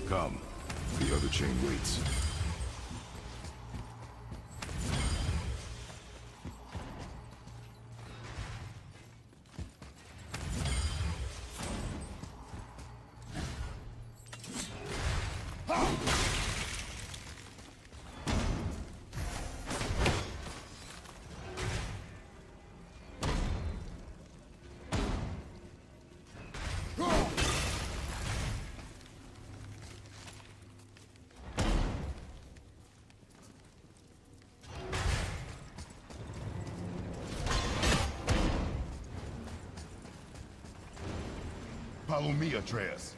Come. The other chain waits. Follow me, Atreus.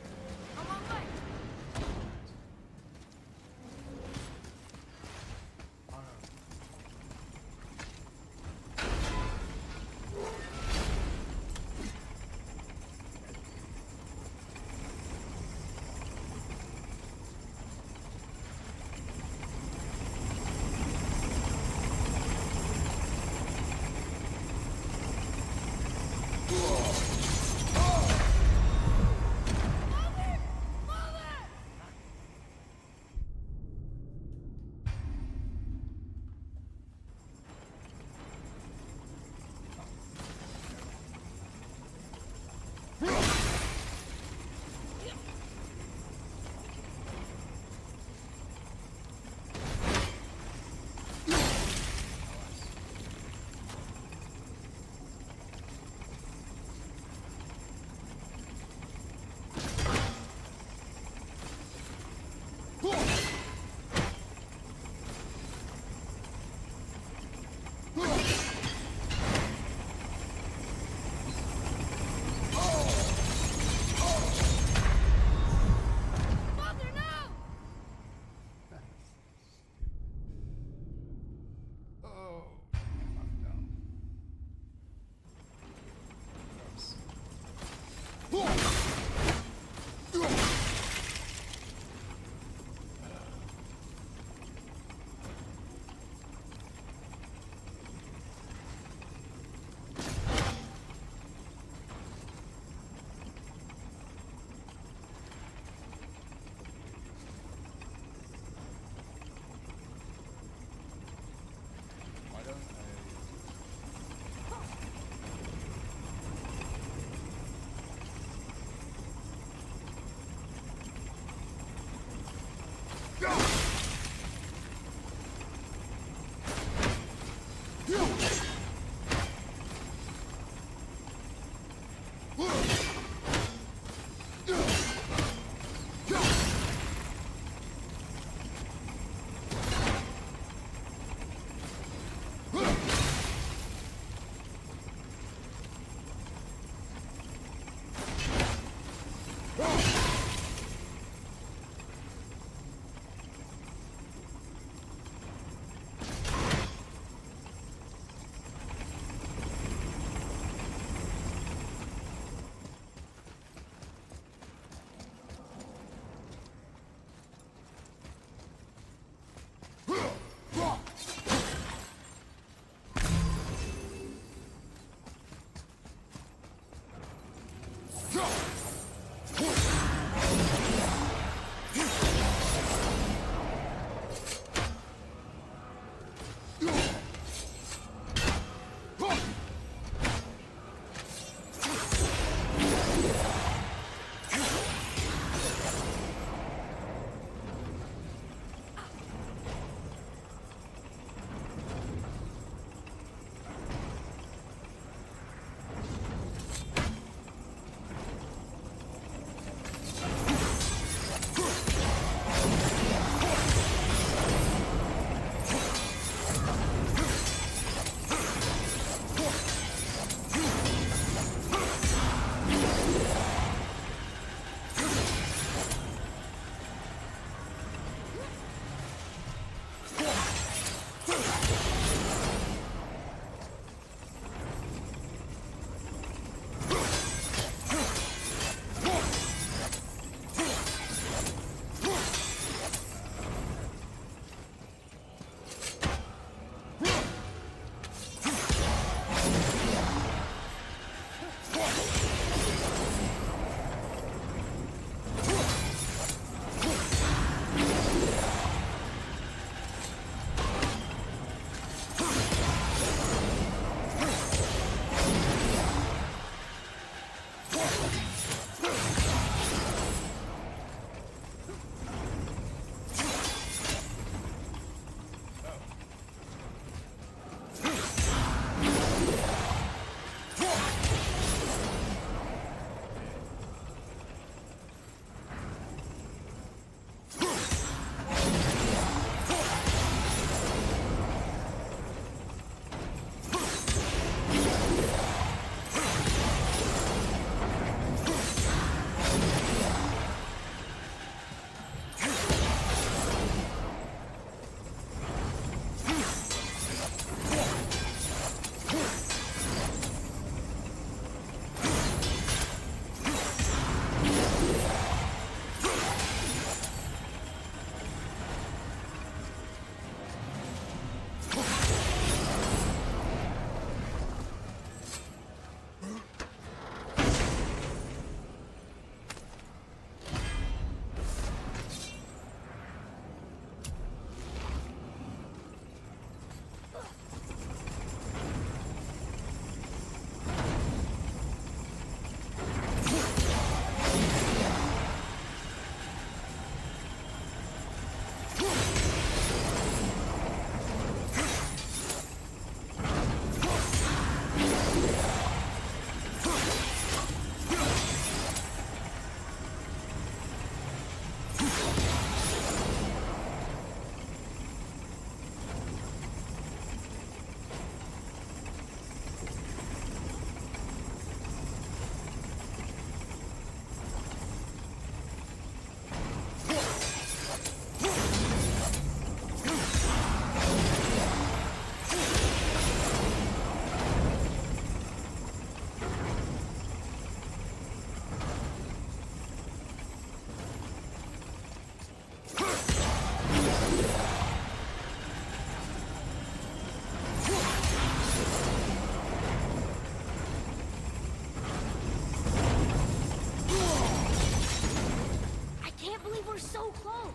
so close.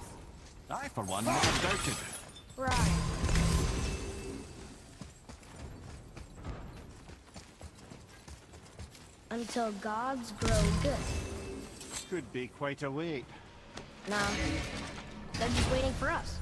I, for one, never doubted. Right. Until gods grow good. Could be quite a wait. Nah. They're just waiting for us.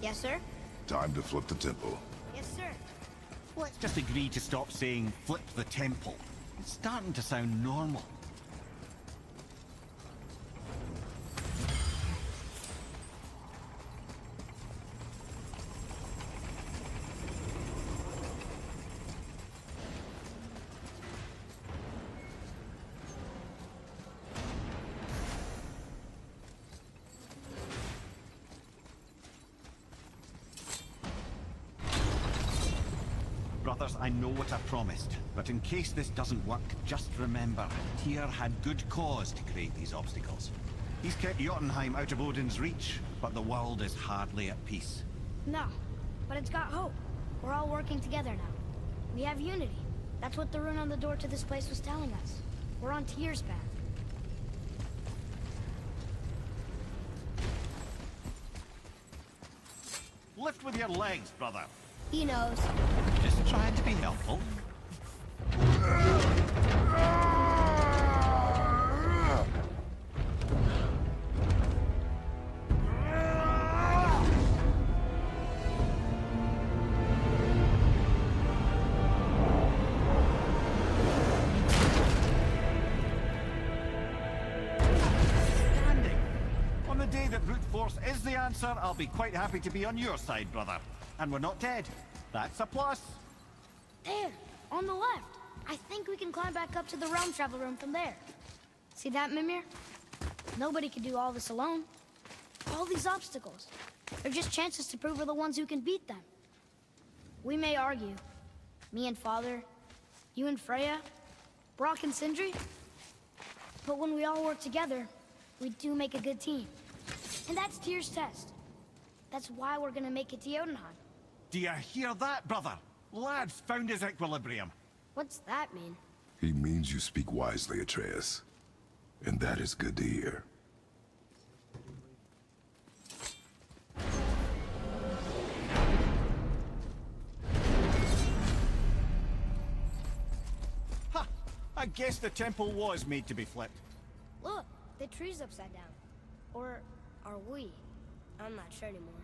Yes, sir? Time to flip the temple. Yes, sir. Let's just agree to stop saying flip the temple. It's starting to sound normal. Brothers, I know what I promised, but in case this doesn't work, just remember, Tyr had good cause to create these obstacles. He's kept Jotunheim out of Odin's reach, but the world is hardly at peace. No, but it's got hope. We're all working together now. We have unity. That's what the rune on the door to this place was telling us. We're on Tyr's path. Lift with your legs, brother. He knows. Just trying to be helpful. On the day that brute force is the answer, I'll be quite happy to be on your side, brother. And we're not dead. That's a plus. There, on the left. I think we can climb back up to the realm travel room from there. See that, Mimir? Nobody can do all this alone. All these obstacles. They're just chances to prove we're the ones who can beat them. We may argue. Me and Father, you and Freya, Brock and Sindri. But when we all work together, we do make a good team. And that's Tyr's test. That's why we're gonna make it to Jotunheim. Do you hear that, brother? Lad's found his equilibrium. What's that mean? He means you speak wisely, Atreus. And that is good to hear. Ha! I guess the temple was made to be flipped. Look, the tree's upside down. Or are we? I'm not sure anymore.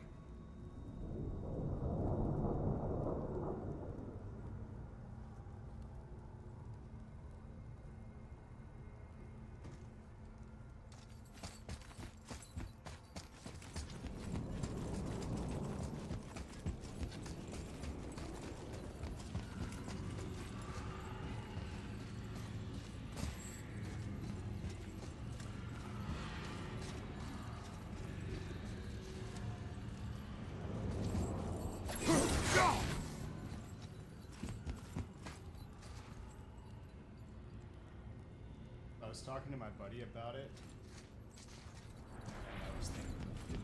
I was talking to my buddy about it, and I was thinking,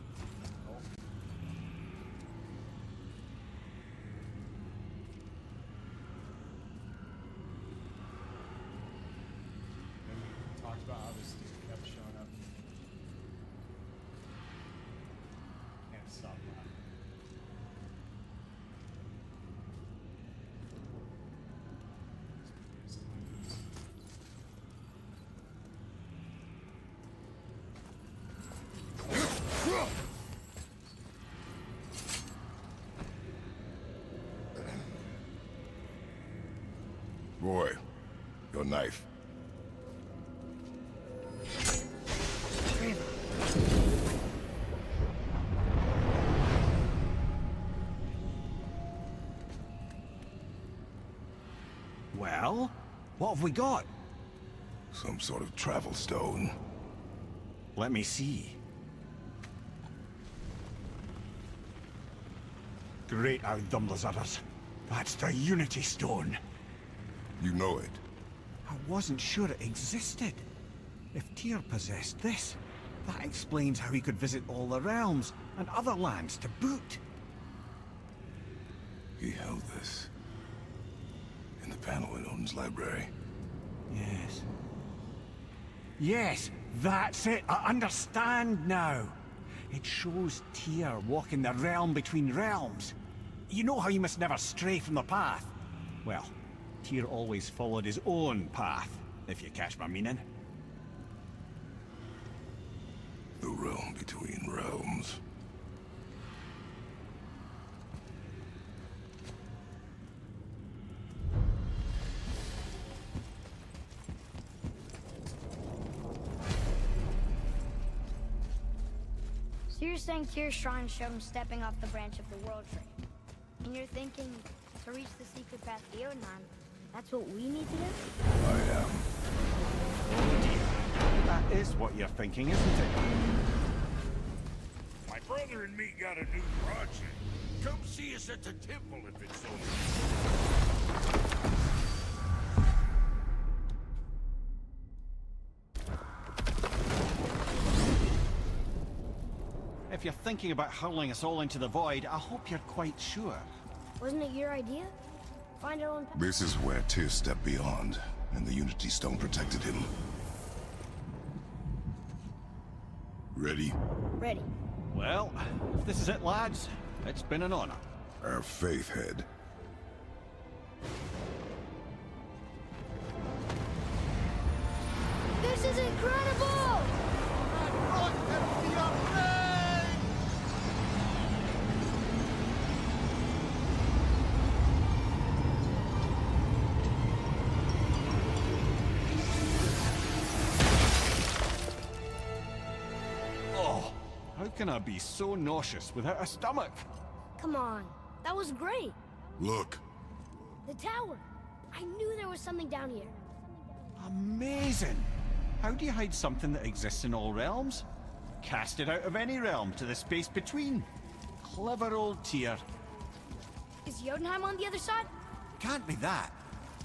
oh. And we talked about how this dude kept showing up. Can't stop laughing. Roy, your knife. Well, what have we got? Some sort of travel stone. Let me see. Great Audumlazaras. That's the Unity Stone. You know it. I wasn't sure it existed. If Tyr possessed this, that explains how he could visit all the realms and other lands to boot. He held this in the panel in Odin's library. Yes. Yes, that's it. I understand now. It shows Tyr walking the realm between realms. You know how you must never stray from the path? Well, Tyr always followed his own path, if you catch my meaning. The realm between realms. So you're saying Tyr's shrine showed him stepping off the branch of the World Tree. And you're thinking, to reach the secret path to Jotunheim, that's what we need to do? I am. That is what you're thinking, isn't it? My brother and me got a new project. Come see us at the temple if it's open. If you're thinking about hurling us all into the void, I hope you're quite sure. Wasn't it your idea? Find our own path. This is where Tyr stepped beyond, and the Unity Stone protected him. Ready? Ready. Well, if this is it, lads, it's been an honor. Our faith head. This is incredible! Oh, how can I be so nauseous without a stomach? Come on, that was great. Look. The tower. I knew there was something down here. Amazing! How do you hide something that exists in all realms? Cast it out of any realm to the space between. Clever old Tyr. Is Jotunheim on the other side? Can't be that.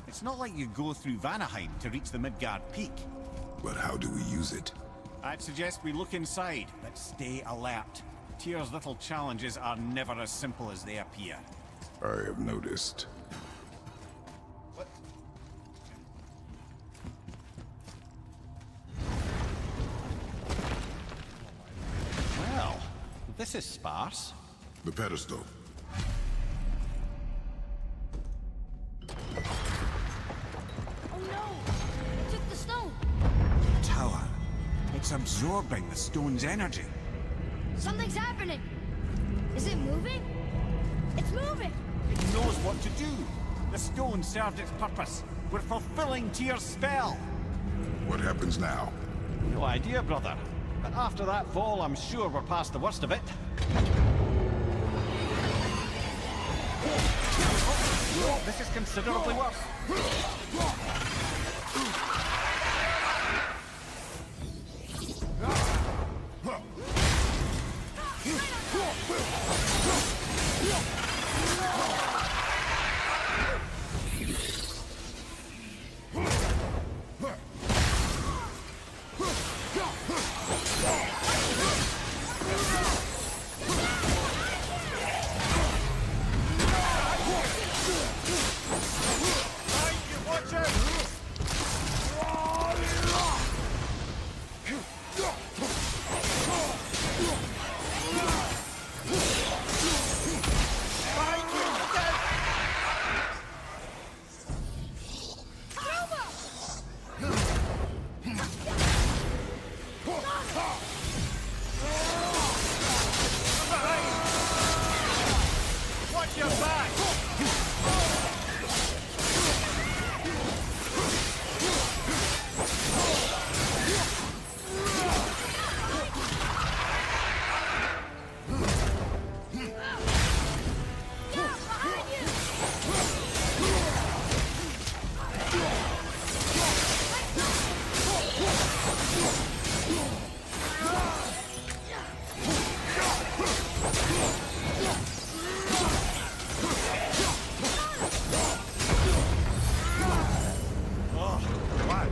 It's not like you go through Vanaheim to reach the Midgard Peak. But how do we use it? I'd suggest we look inside, but stay alert. Tyr's little challenges are never as simple as they appear. I have noticed. Well, this is sparse. The pedestal. Oh no! It took the stone! Tower. It's absorbing the stone's energy. Something's happening! Is it moving? It's moving! It knows what to do. The stone served its purpose. We're fulfilling Tyr's spell. What happens now? No idea, brother. But after that fall, I'm sure we're past the worst of it. Oh, this is considerably worse.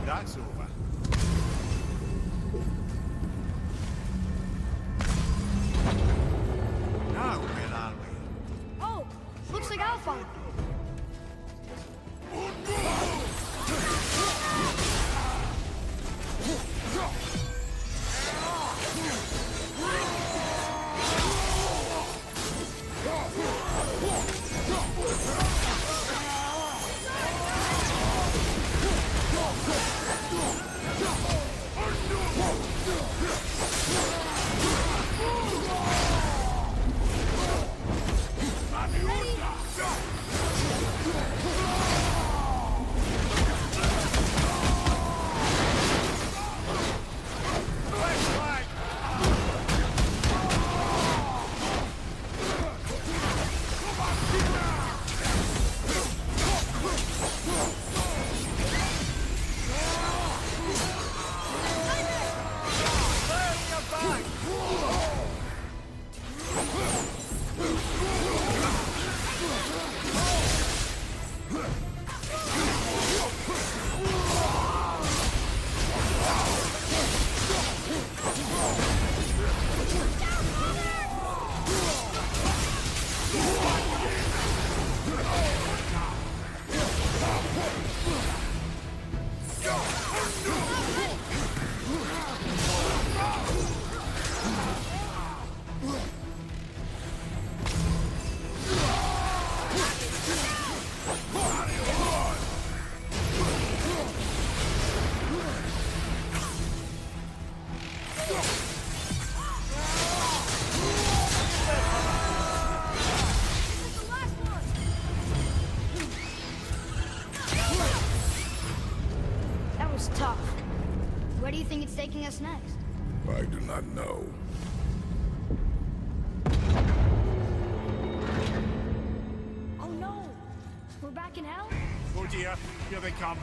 That's over. Now, where are we? Oh, looks like Alpha. That was tough. Where do you think it's taking us next? I do not know. Oh no! We're back in hell? Oh dear, here they come.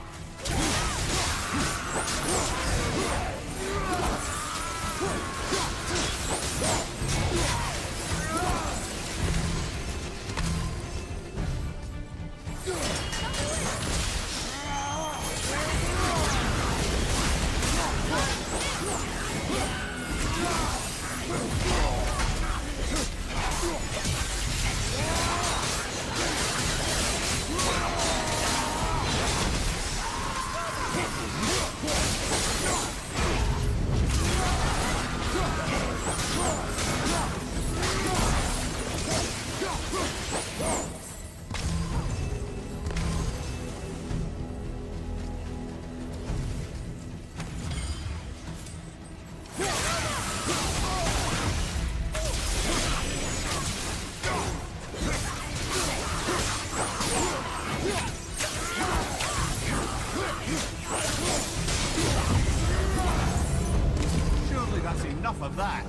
Surely that's enough of that.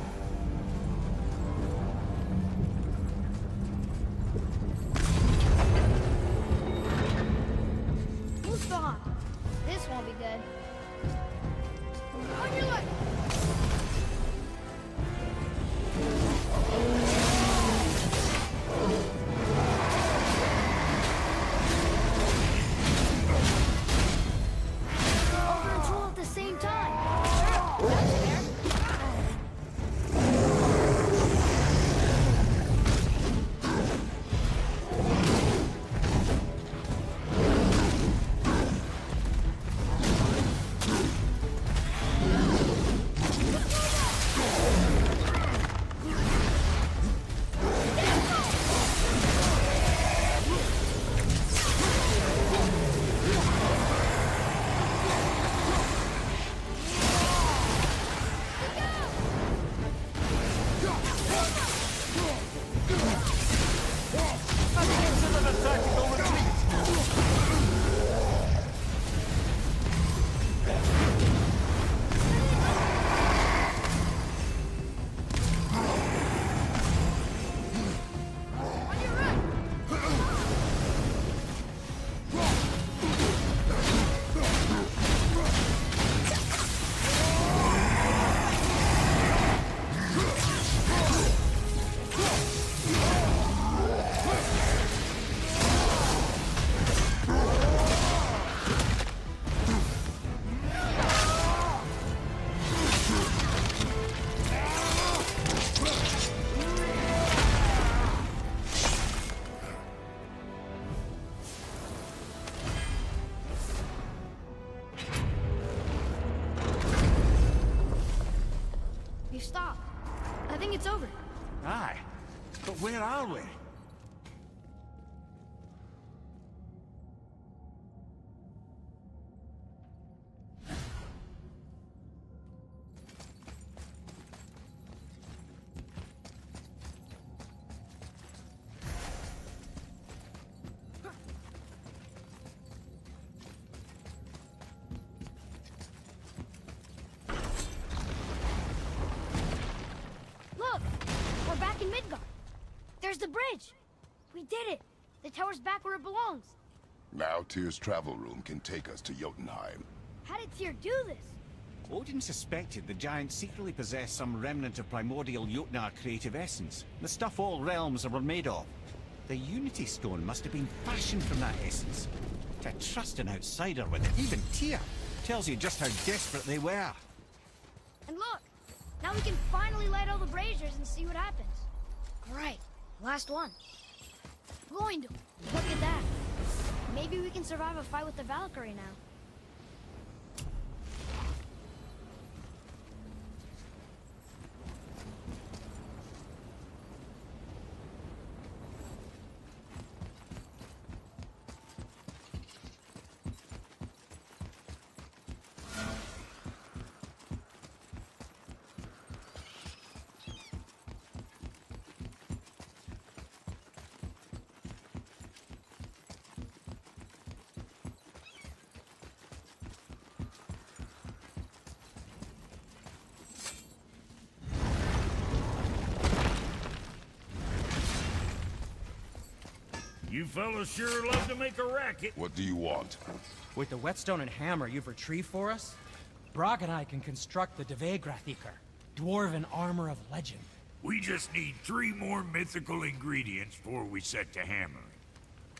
Who's gone? This won't be good. On your left. Overthrow at the same time. That's fair. You stopped. I think it's over. Aye, but where are we? Look! We're back in Midgard. There's the bridge. We did it. The tower's back where it belongs. Now Tyr's travel room can take us to Jotunheim. How did Tyr do this? Odin suspected the giants secretly possessed some remnant of primordial Jotnar creative essence, the stuff all realms were made of. The Unity Stone must have been fashioned from that essence. To trust an outsider with it, even Tyr, tells you just how desperate they were. And look! Now we can finally light all the braziers and see what happens. All right, last one. Gloindel, look at that. Maybe we can survive a fight with the Valkyrie now. You fellas sure love to make a racket. What do you want? With the whetstone and hammer you've retrieved for us, Brock and I can construct the Dvegrathikar, dwarven armor of legend. We just need 3 more mythical ingredients before we set to hammering.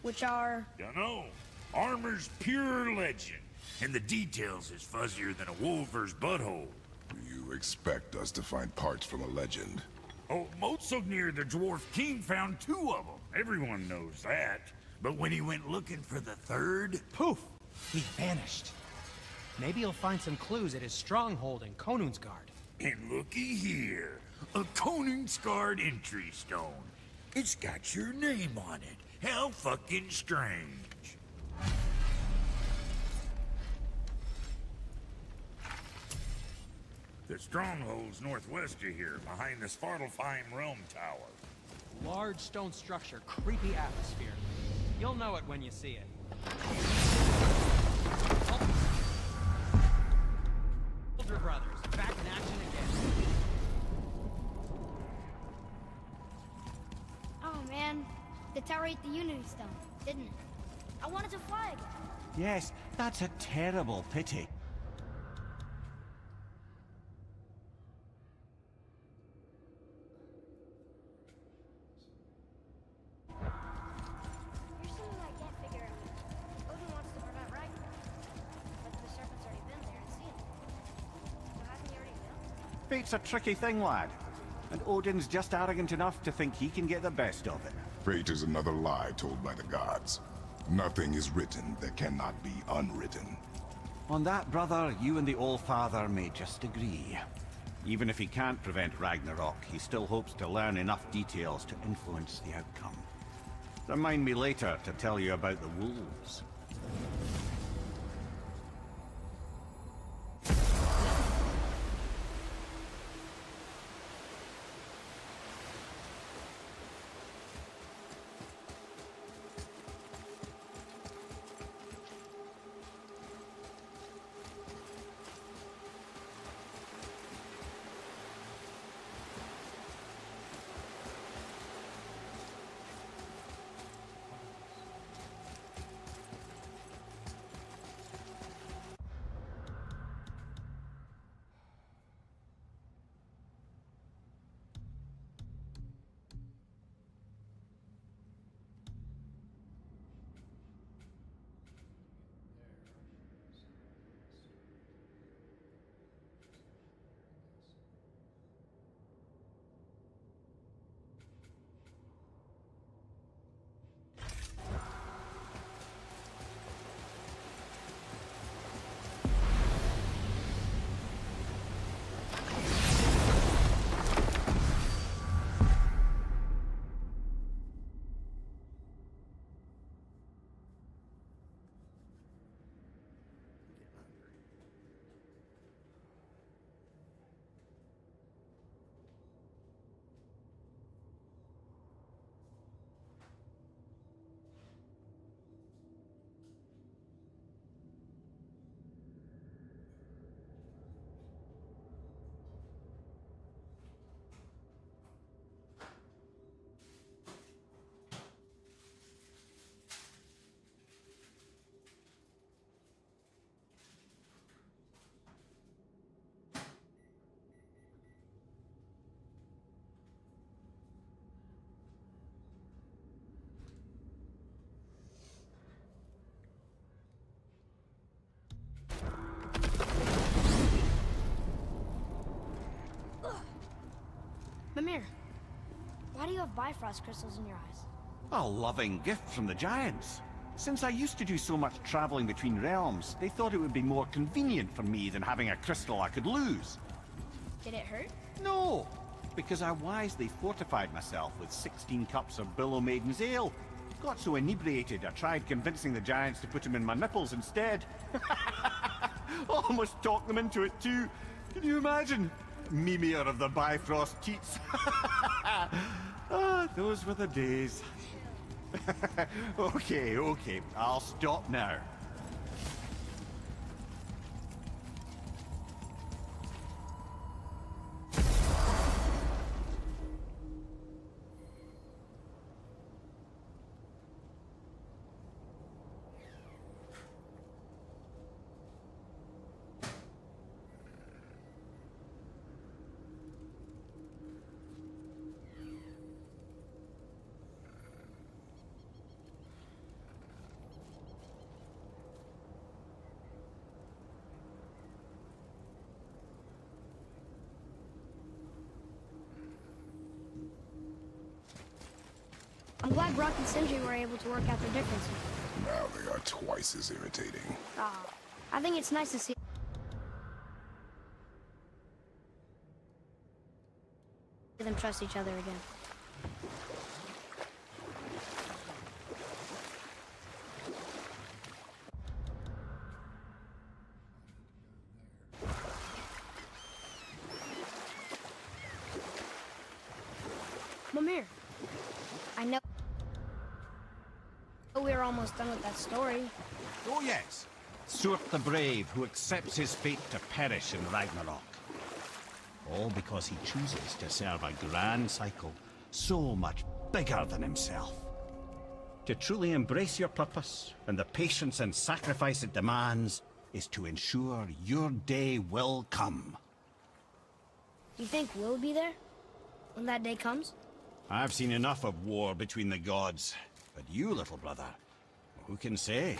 Which are... Dunno. Armor's pure legend, and the details is fuzzier than a wolver's butthole. You expect us to find parts from a legend? Oh, Motsognir the Dwarf King found 2 of them. Everyone knows that. But when he went looking for the 3rd... Poof! He vanished. Maybe he'll find some clues at his stronghold in Konungsgard. And looky here. A Konungsgard entry stone. It's got your name on it. How fucking strange. The stronghold's northwest of here, behind the Svartalfheim Realm Tower. Large stone structure, creepy atmosphere. You'll know it when you see it. Older Brothers, back in action again. Oh man, the tower ate the Unity Stone, didn't it? I wanted to fly again. Yes, that's a terrible pity. Here's something I can't figure out. Odin wants to prevent Ragnarok, but the serpent's already been there and seen it. So hasn't he already built? Fate's a tricky thing, lad. And Odin's just arrogant enough to think he can get the best of it. Fate is another lie told by the gods. Nothing is written that cannot be unwritten. On that, brother, you and the All-Father may just agree. Even if he can't prevent Ragnarok, he still hopes to learn enough details to influence the outcome. Remind me later to tell you about the wolves. Mimir, why do you have Bifrost crystals in your eyes? A loving gift from the Giants. Since I used to do so much traveling between realms, they thought it would be more convenient for me than having a crystal I could lose. Did it hurt? No, because I wisely fortified myself with 16 cups of Billow Maiden's Ale. Got so inebriated, I tried convincing the Giants to put them in my nipples instead. Almost talked them into it too. Can you imagine? Mimir of the Bifrost teats. Ah, those were the days. Okay, I'll stop now. glad Brock and Sindri were able to work out their differences. Now they are twice as irritating. I think it's nice to see them trust each other again. Mimir, I know we're almost done with that story. Oh yes, Surt the Brave, who accepts his fate to perish in Ragnarok. All because he chooses to serve a grand cycle so much bigger than himself. To truly embrace your purpose and the patience and sacrifice it demands is to ensure your day will come. Do you think we'll be there when that day comes? I've seen enough of war between the gods, but you, little brother, who can say?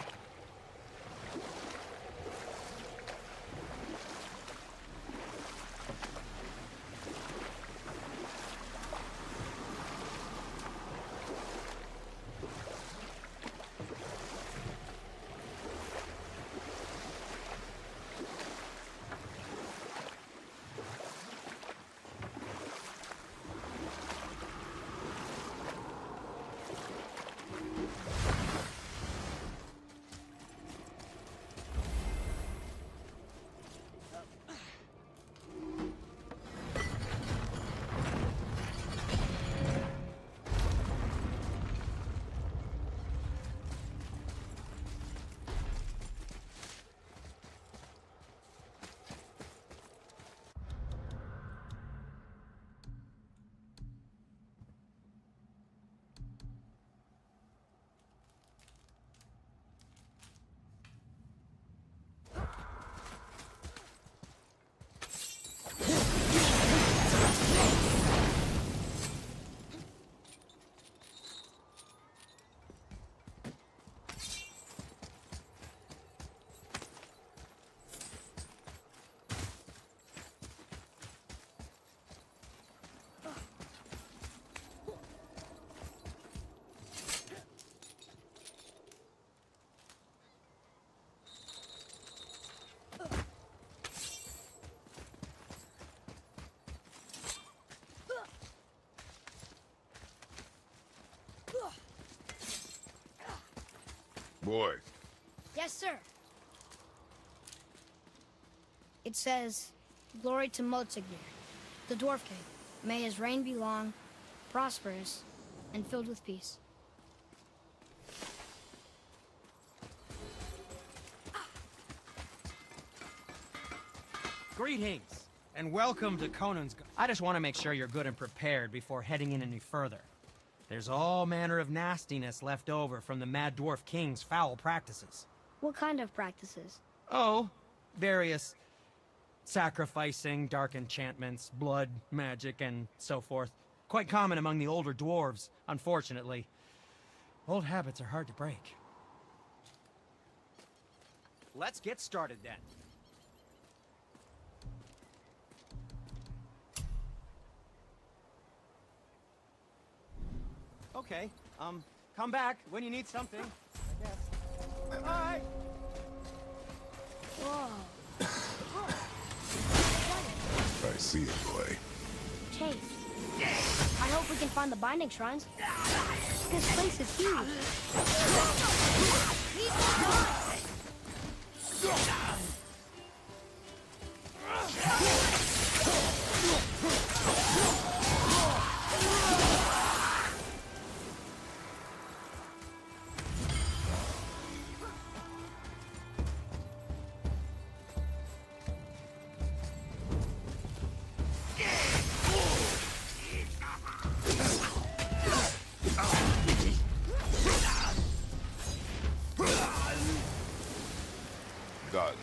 Boy. Yes, sir. It says, "Glory to Motsignir, the Dwarf King. May his reign be long, prosperous, and filled with peace." Greetings, and welcome to Conan's... I just want to make sure you're good and prepared before heading in any further. There's all manner of nastiness left over from the Mad Dwarf King's foul practices. What kind of practices? Oh, various sacrificing, dark enchantments, blood, magic, and so forth. Quite common among the older dwarves, unfortunately. Old habits are hard to break. Let's get started then. Okay, come back when you need something, I guess. Bye! Whoa. I see it, boy. Chase, I hope we can find the binding shrines. This place is huge. Done.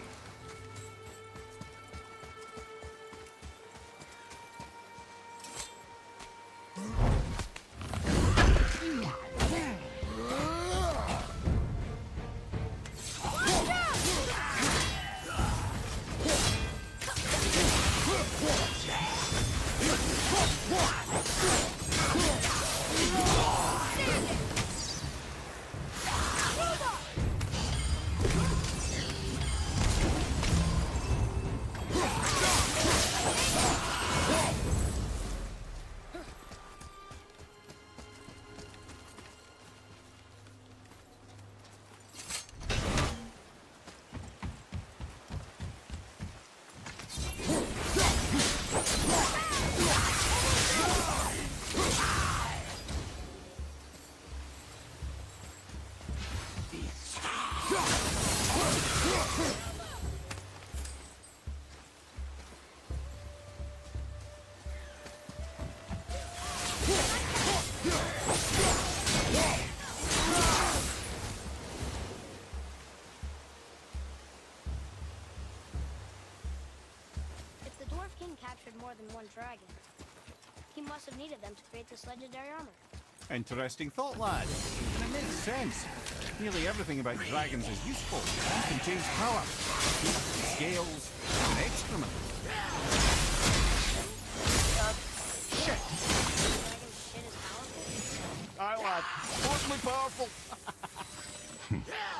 If the Dwarf King captured more than one dragon, he must have needed them to create this legendary armor. Interesting thought, lad. And it makes sense. Nearly everything about dragons is useful. You can change power, teeth, scales, and excrement. Shit! Dragon shit is powerful. Aye, lad. Mostly powerful.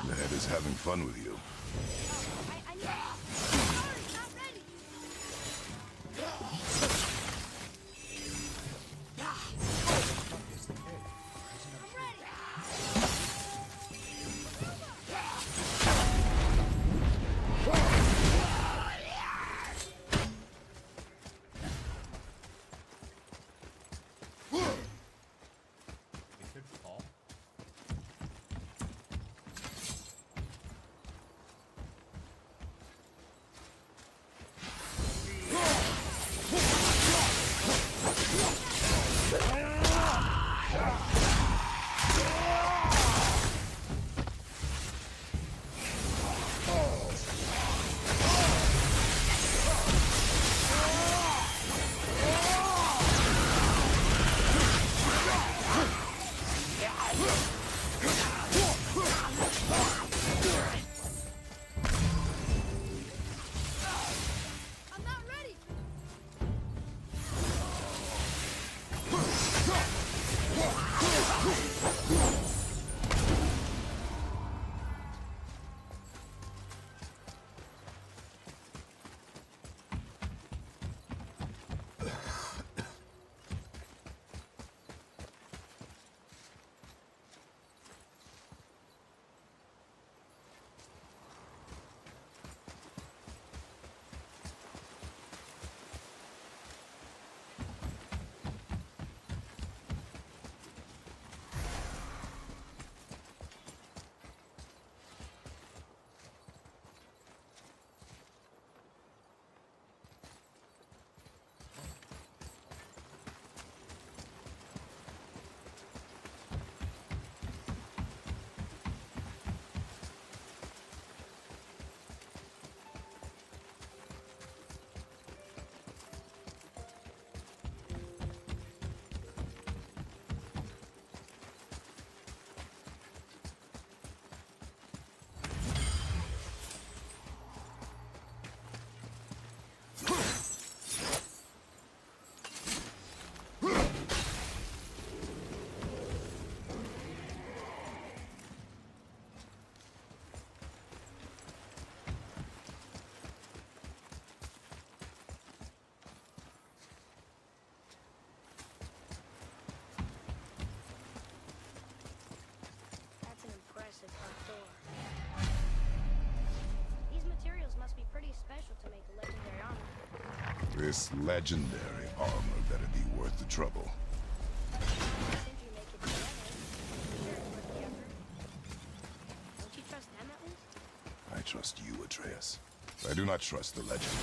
The head is having fun with you. I need... Sorry, not ready! It could fall. I'm not ready! That's an impressive front door. These materials must be pretty special to make a legendary armor. This legendary armor better be worth the trouble. Since you make it together, sure it's worth the effort. Don't you trust them at least? I trust you, Atreus. I do not trust the legend.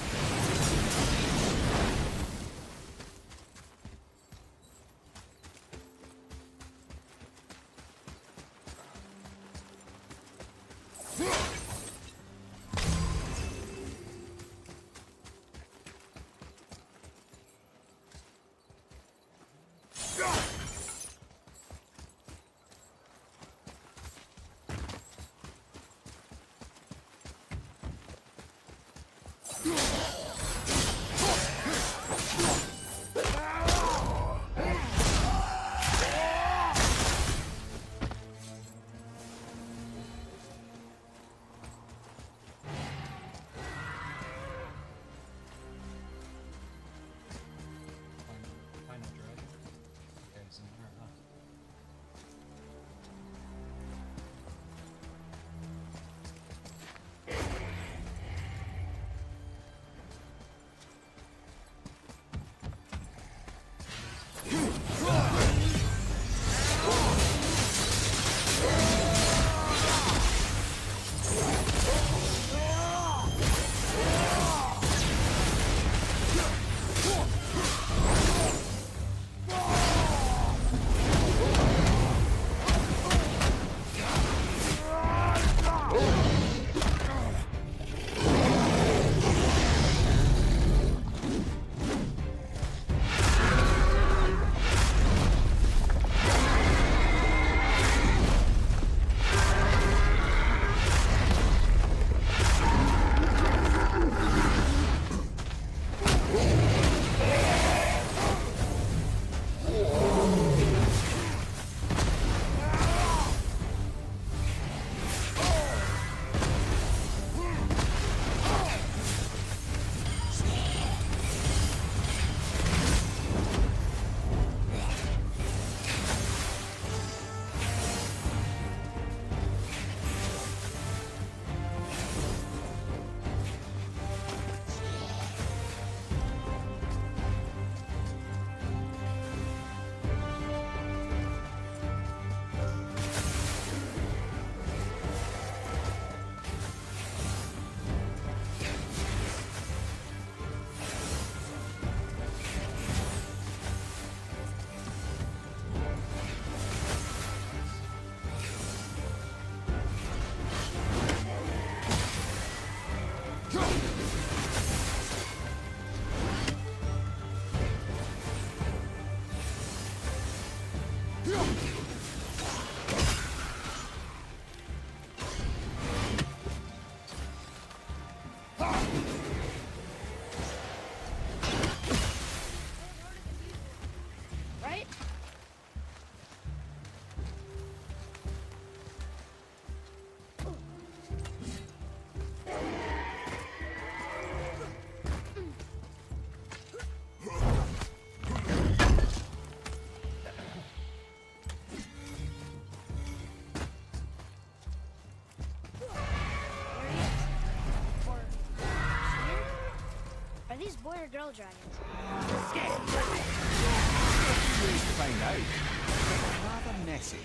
these boy or girl dragons? Ways to find out. Rather messy.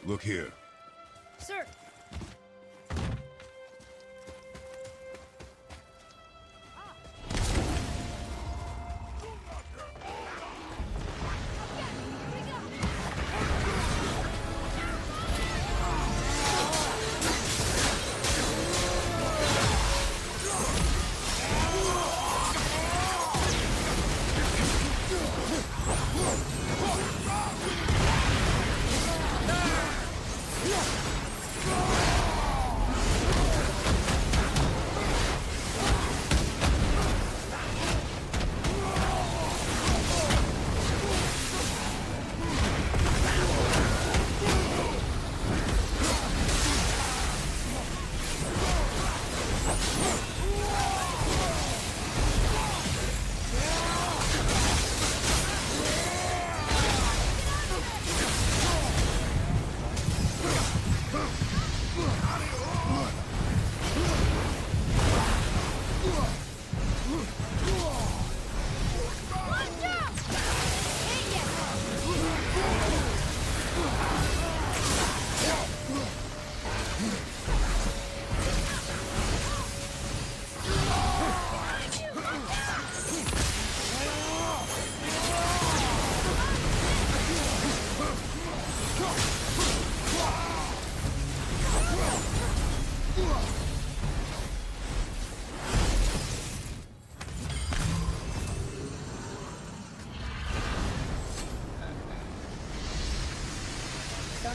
Look here. Sir.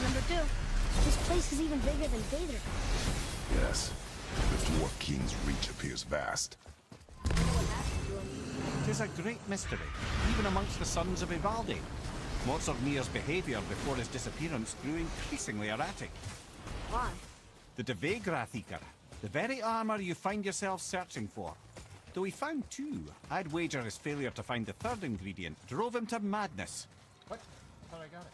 Number 2. This place is even bigger than Vader. Yes. The Dwarf King's reach appears vast. Tis a great mystery, even amongst the sons of Ivaldi. Mozornir's behavior before his disappearance grew increasingly erratic. Why? The Devegrathikar, the very armor you find yourself searching for. Though he found 2, I'd wager his failure to find the 3rd ingredient drove him to madness. What? I thought I got it.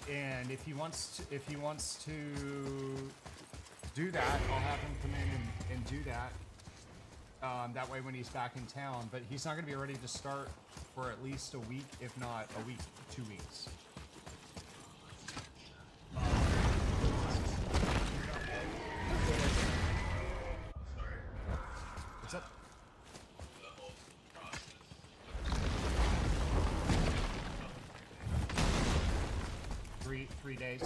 And if he wants to do that, I'll have him come in and do that. That way when he's back in town, but he's not going to be ready to start for at least a week, if not a week, 2 weeks. What's up? Three days.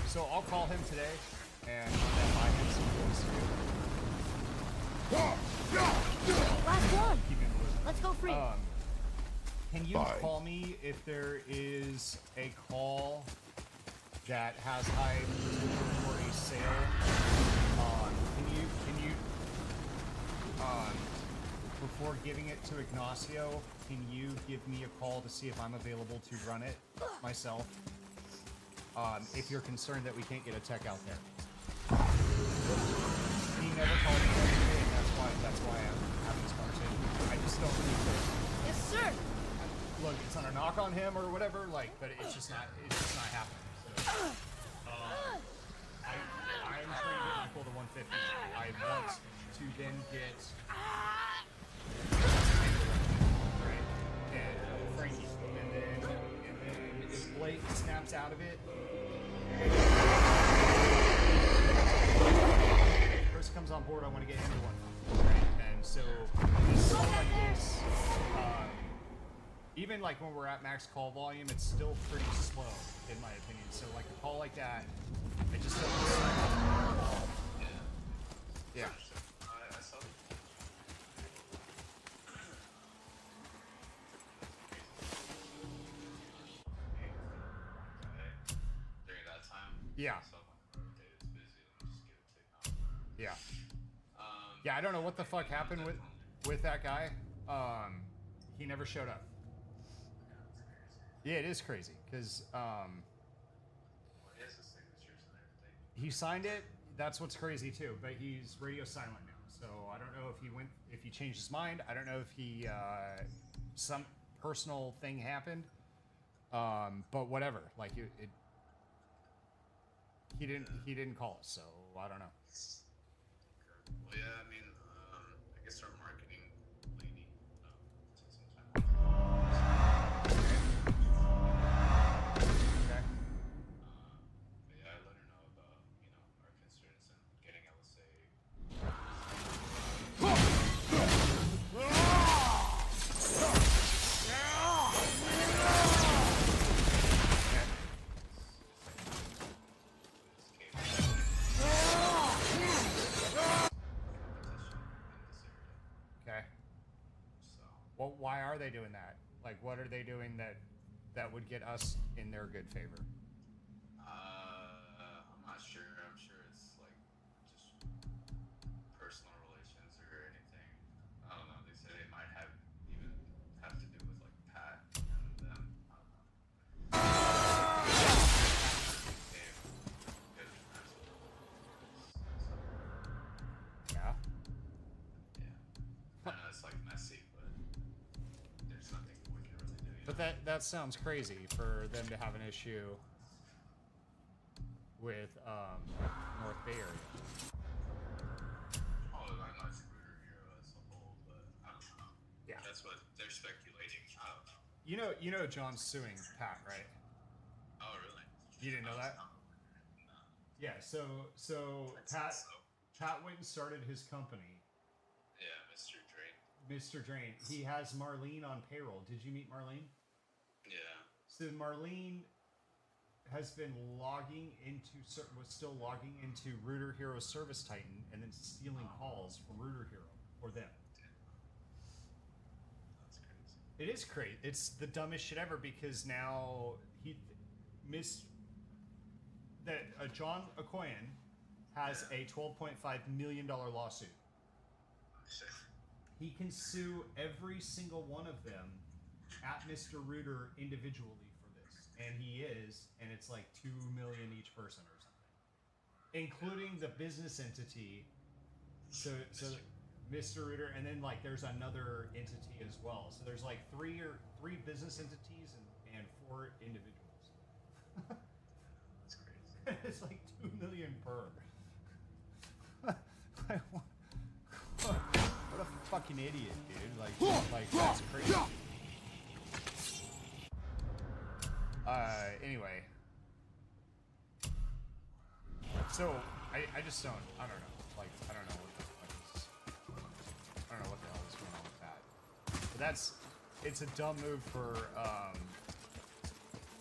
So I'll call him today and buy him some goods. Last one. Let's go free. Can you call me if there is a call that has high inventory sale. Can you before giving it to Ignacio, can you give me a call to see if I'm available to run it myself? If you're concerned that we can't get a tech out there. He never called me yesterday, and that's why I'm having this conversation. I just don't think that. Yes, sir. Look, it's not a knock on him or whatever, like, but it's just not happening. So, I'm trying to get Michael to 150. I want to then get right and Frankie, and then if Blake snaps out of it, Chris comes on board. I want to get him to 150, right? And so stuff like this. Even like when we're at max call volume, it's still pretty slow, in my opinion. So like a call like that, I just don't. Yeah. I saw during that time. Yeah. Yeah. Yeah, I don't know what the fuck happened with that guy. He never showed up. Yeah, it is crazy because he signed it. That's what's crazy too. But he's radio silent now, so I don't know if he changed his mind. I don't know if he some personal thing happened. But whatever. Like he didn't call us, so I don't know. Well, yeah, I mean, I guess our marketing lady took some time. Okay. But yeah, I let her know about, our concerns and getting LSA. Okay. Well, why are they doing that? Like, what are they doing that would get us in their good favor? I'm not sure. I'm sure it's like just personal relations or anything. I don't know. They said it might have to do with like Pat and them. I don't know. Yeah. I know it's like messy, but there's nothing we can really do. But that sounds crazy for them to have an issue with North Bay Area. Oh, I'm not Rooter Hero as a whole, but I don't know. Yeah. That's what they're speculating. I don't know. You know John's suing Pat, right? Oh, really? You didn't know that? Yeah, so Pat went and started his company. Yeah, Mr. Drain. Mr. Drain. He has Marlene on payroll. Did you meet Marlene? Yeah. So Marlene has been was still logging into Rooter Hero Service Titan and then stealing calls from Rooter Hero or them. That's crazy. It is crazy. It's the dumbest shit ever because now John Okoyen has a $12.5 million lawsuit. He can sue every single one of them at Mr. Rooter individually for this, and he is, and it's like $2 million each person or something, including the business entity. So Mr. Rooter, and then like there's another entity as well. So there's like three business entities and 4 individuals. That's crazy. It's like $2 million per. What a fucking idiot, dude! Like that's crazy. Anyway. So I just don't. I don't know. Like I don't know what the fuck is. I don't know what the hell is going on with that. But it's a dumb move for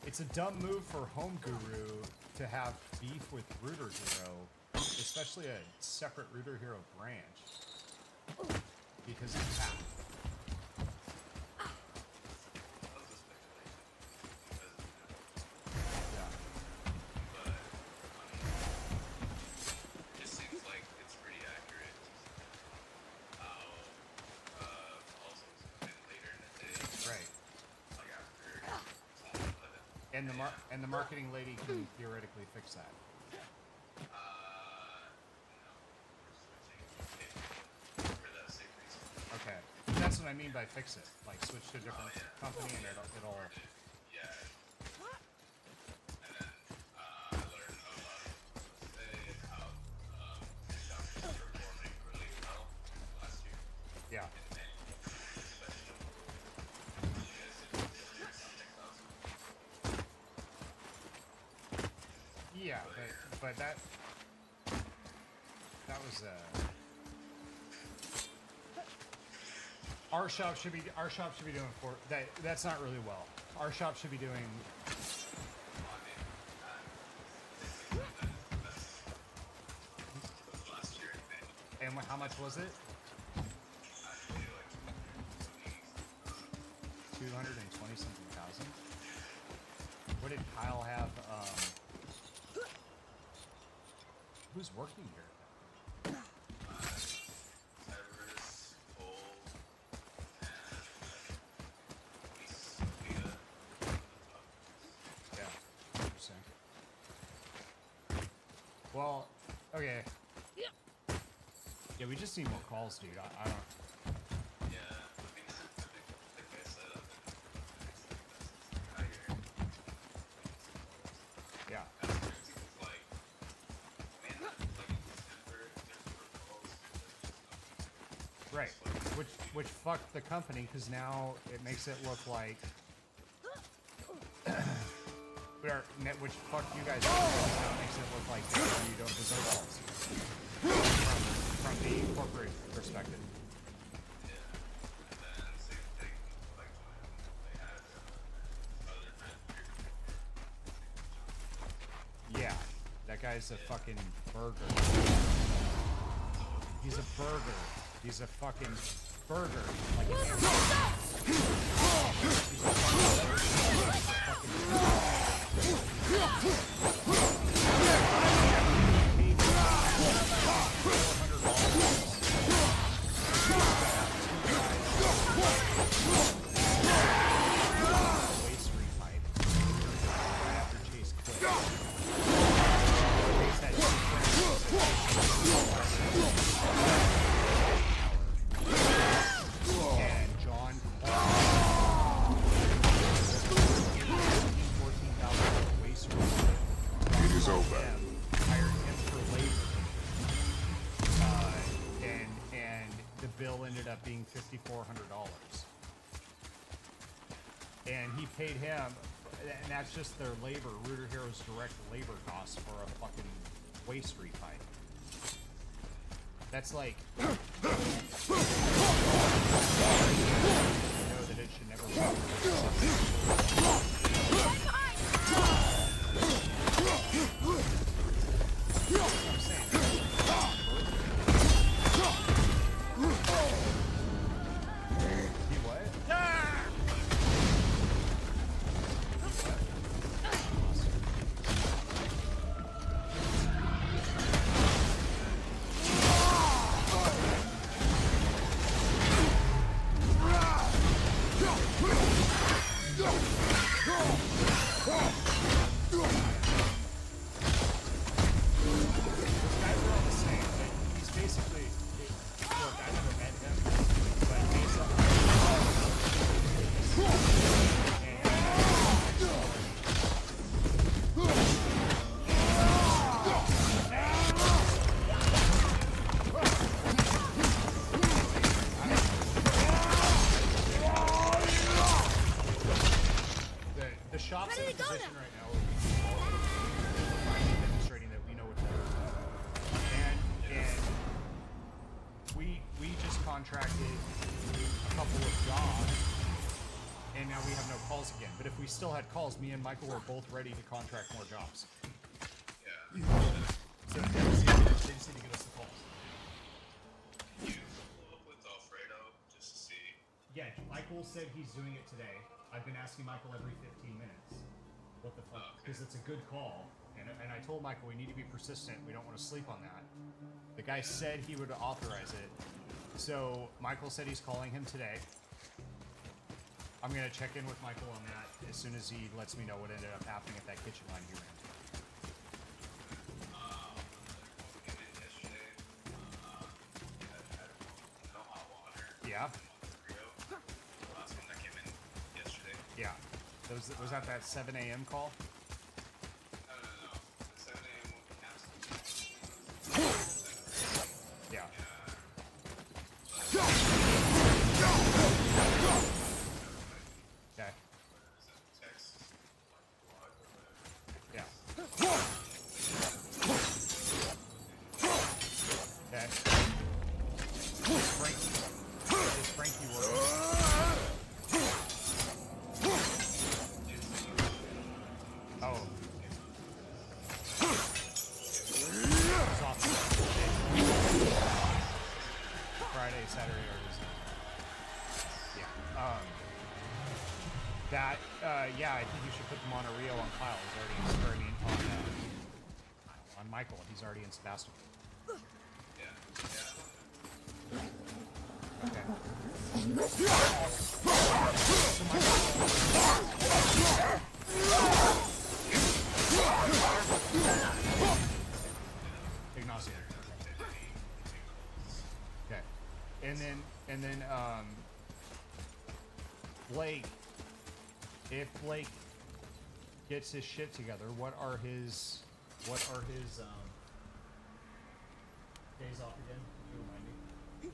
It's a dumb move for Home Guru to have beef with Rooter Hero, especially a separate Rooter Hero branch, because of Pat. Yeah. And the marketing lady can theoretically fix that. Okay, that's what I mean by fix it. Like switch to a different company and it'll. Yeah. And then I learned about how his shop was performing really well last year. Yeah. Yeah, but that was our shop should be doing for that. That's not really well. Our shop should be doing. And how much was it? 220 something thousand. What did Kyle have? Who's working here? Yeah, interesting. Well, okay. Yeah, we just need more calls, dude. I don't. Yeah. Right, which fucked the company because now it makes it look like which fucked you guys. Now it makes it look like you don't deserve calls from the corporate perspective. Yeah, that guy's a fucking burger. He's a burger. He's a fucking burger. Like an up being $5,400, and he paid him, and that's just their labor, Rooter Hero's direct labor costs for a fucking waste repipe. That's like, you know that it should never work. I'm saying. But if we still had calls, me and Michael were both ready to contract more jobs. Yeah. So they just need to get us the calls. Can you follow up with Alfredo just to see? Yeah, Michael said he's doing it today. I've been asking Michael every 15 minutes. What the fuck? Because it's a good call. And I told Michael we need to be persistent. We don't want to sleep on that. The guy said he would authorize it. So Michael said he's calling him today. I'm gonna check in with Michael on that as soon as he lets me know what ended up happening at that kitchen line he ran. Yeah. Last one that came in yesterday. Yeah. Was that 7 a.m. call? No. The 7 a.m. will be canceled. Yeah. Okay. Yeah. Okay. Is Frankie working? Oh. It's off Friday, Saturday, or yeah. Yeah, I think you should put them on a Rio on Kyle. He's already on Michael. He's already in Sebastopol. Okay. Ignacio. Okay. And then Blake. If Blake gets his shit together, what are his days off again? Can you remind me?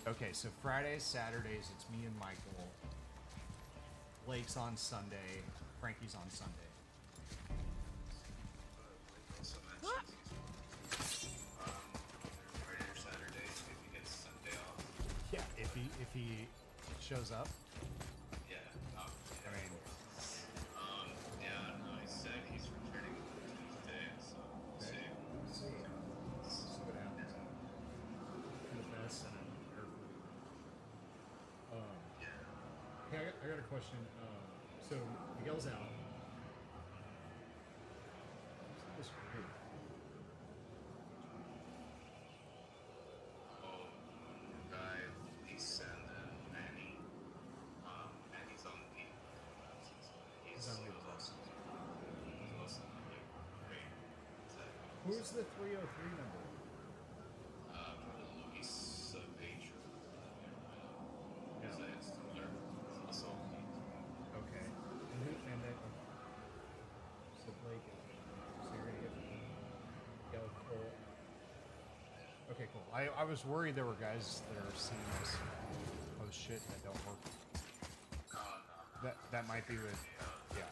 Okay, so Fridays, Saturdays, it's me and Michael. Blake's on Sunday. Frankie's on Sunday. Friday or Saturday, if he gets Sunday off. Yeah, if he shows up. Yeah. I mean. Yeah, no, he said he's returning Tuesday, so we'll see. See what happens. The best and hey, I got a question. So Miguel's out. This weird. Guy, Lisa, and then Manny. Manny's on leave. He's on leave also. He's also on leave. Wait. Who's the 303 number? Luis Pedro. Yeah. He's also on leave. Okay. And then so Blake is so you're gonna get Cole. Okay, cool. I was worried there were guys that are seeing this post shit that don't work. That might be with yeah.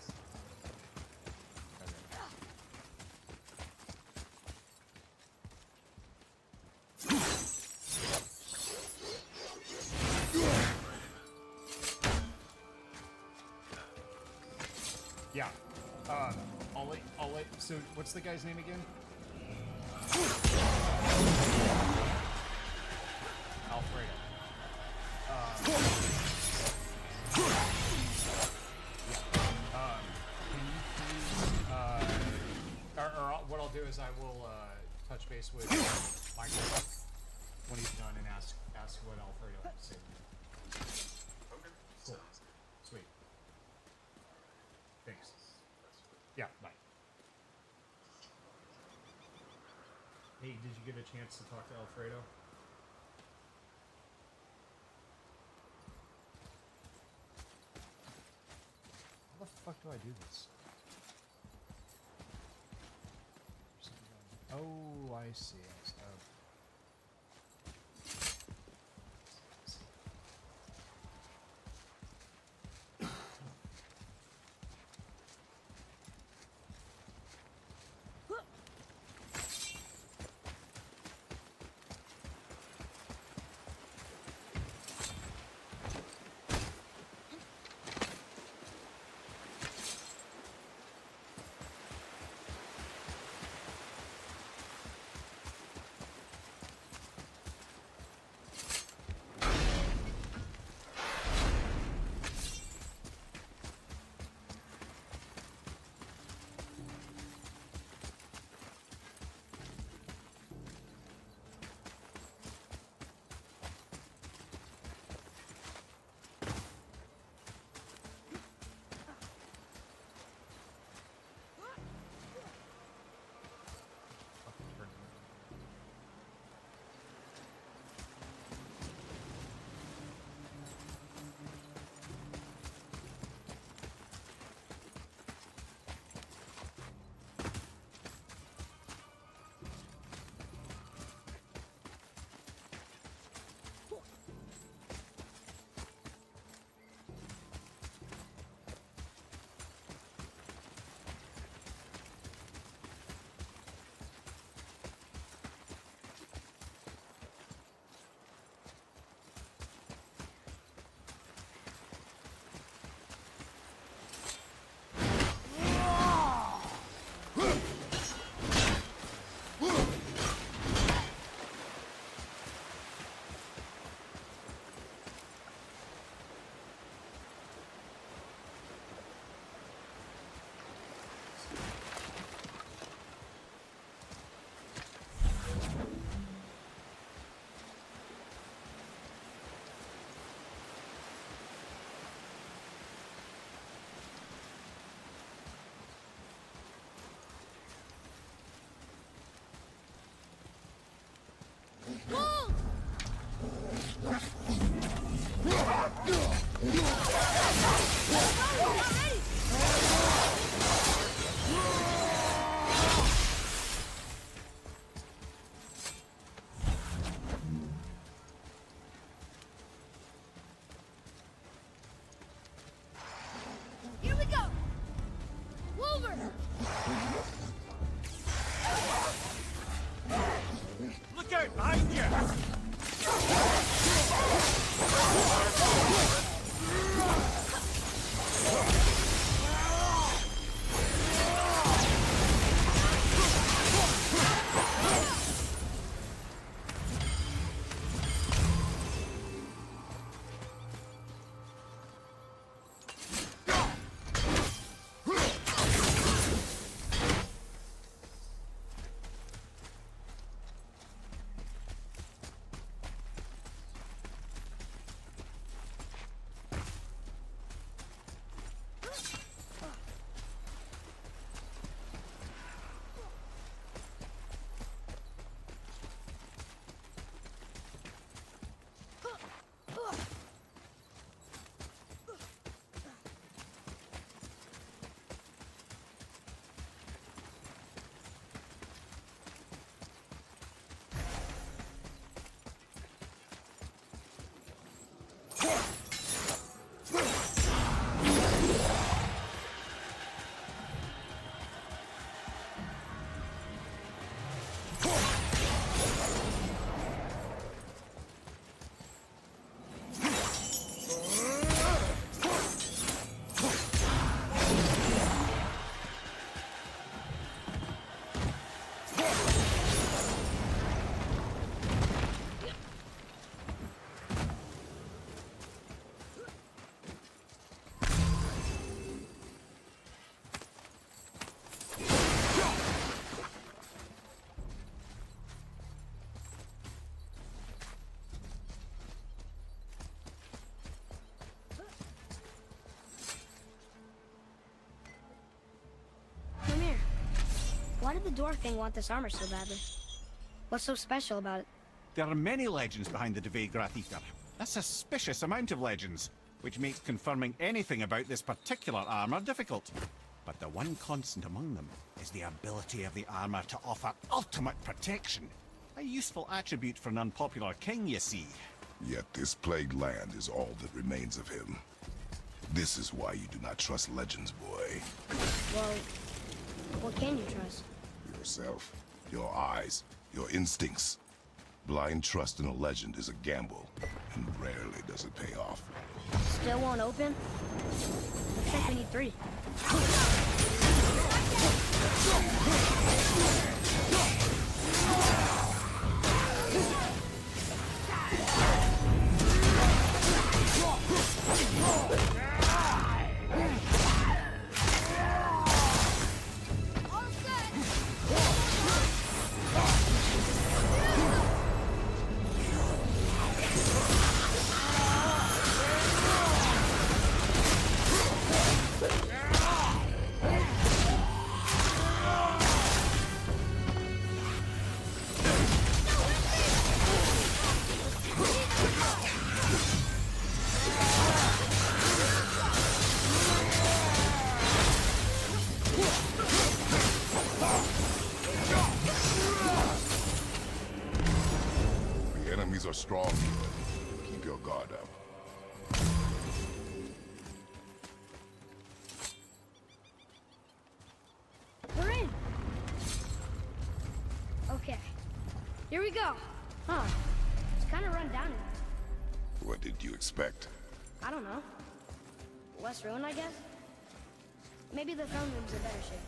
Yeah. I'll let. So, what's the guy's name again? Alfredo. Can you please, or what I'll do is I will touch base with Michael when he's done and ask what Alfredo has to say. Okay. Cool. Sweet. Thanks. Yeah, bye. Hey, did you get a chance to talk to Alfredo? How the fuck do I do this? Oh, I see. Oh. did the Dwarf King want this armor so badly? What's so special about it? There are many legends behind the Dve Grathither. A suspicious amount of legends, which makes confirming anything about this particular armor difficult. But the one constant among them is the ability of the armor to offer ultimate protection. A useful attribute for an unpopular king, you see. Yet this plagued land is all that remains of him. This is why you do not trust legends, boy. Well, what can you trust? Yourself, your eyes, your instincts. Blind trust in a legend is a gamble, and rarely does it pay off. Still won't open? Looks like we need 3. The enemies are strong here. Keep your guard up. We're in! Okay. Here we go. Huh. It's kind of run down in here. What did you expect? I don't know. Less ruin, I guess? Maybe the throne room's in better shape.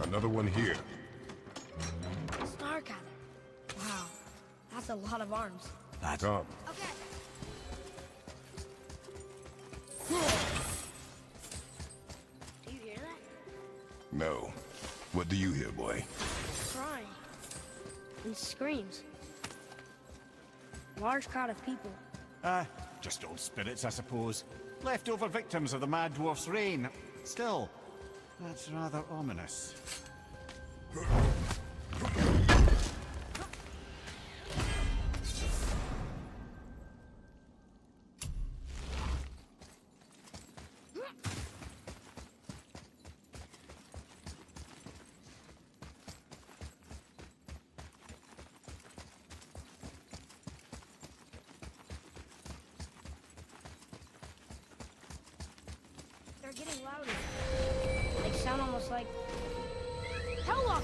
Another one here. Starkather. Wow. That's a lot of arms. Come. Okay. Do you hear that? No. What do you hear, boy? Crying. And screams. Large crowd of people. Just old spirits, I suppose. Leftover victims of the Mad Dwarf's reign. Still, that's rather ominous. They're getting louder. They sound almost like Helllock.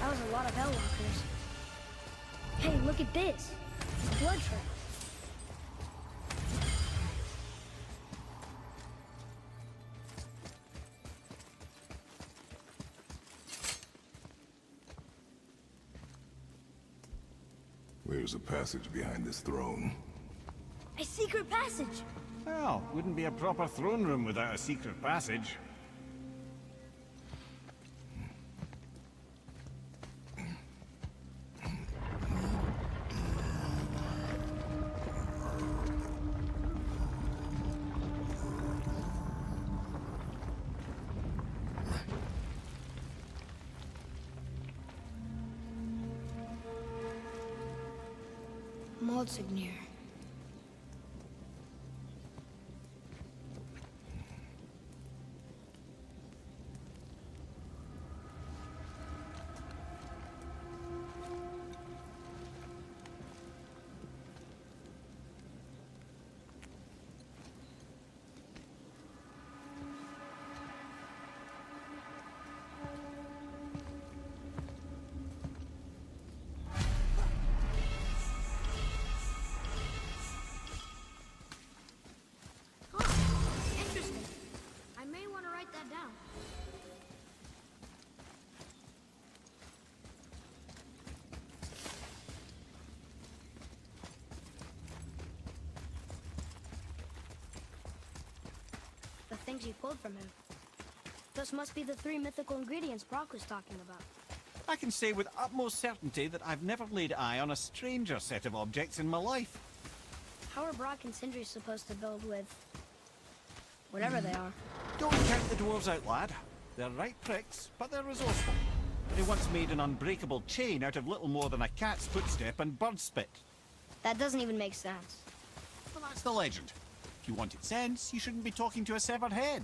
That was a lot of Hellwalkers. Hey, look at this. Blood trail. There's a passage behind this throne. A secret passage. Well, wouldn't be a proper throne room without a secret passage. Maldsignir. things you pulled from him. Those must be the 3 mythical ingredients Brock was talking about. I can say with utmost certainty that I've never laid eye on a stranger set of objects in my life. How are Brock and Sindri supposed to build with... whatever they are? Don't count the dwarves out, lad. They're right pricks, but they're resourceful. They once made an unbreakable chain out of little more than a cat's footstep and bird spit. That doesn't even make sense. Well, that's the legend. If you wanted sense, you shouldn't be talking to a severed head.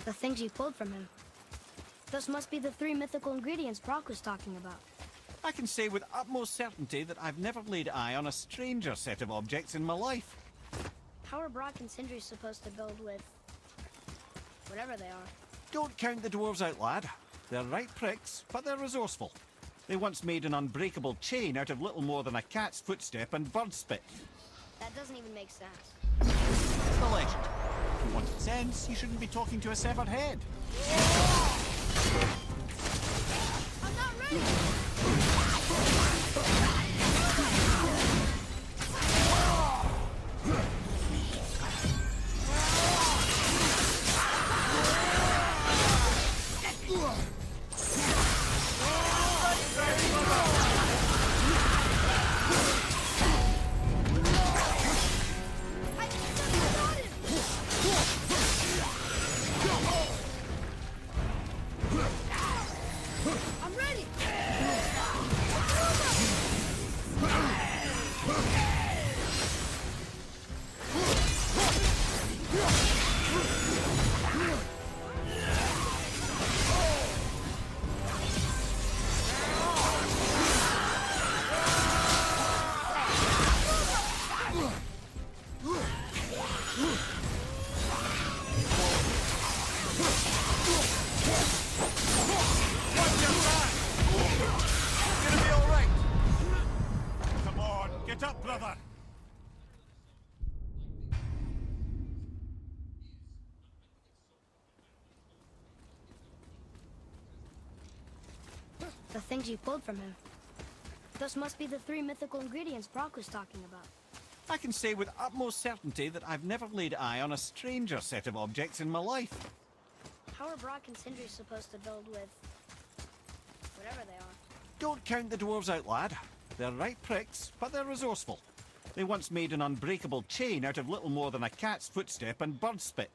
The things you pulled from him. Those must be the 3 mythical ingredients Brock was talking about. I can say with utmost certainty that I've never laid eye on a stranger set of objects in my life. How are Brock and Sindri supposed to build with... whatever they are? Don't count the dwarves out, lad. They're right pricks, but they're resourceful. They once made an unbreakable chain out of little more than a cat's footstep and bird spit. That doesn't even make sense. That's the legend. If you wanted sense, you shouldn't be talking to a severed head. I'm not ready! I'm ready! Come on, get up, brother! The things you pulled from him. Those must be the 3 mythical ingredients Brock was talking about. I can say with utmost certainty that I've never laid eye on a stranger set of objects in my life. How are Brock and Sindri supposed to build with... whatever they are? Don't count the dwarves out, lad. They're right pricks, but they're resourceful. They once made an unbreakable chain out of little more than a cat's footstep and bird spit.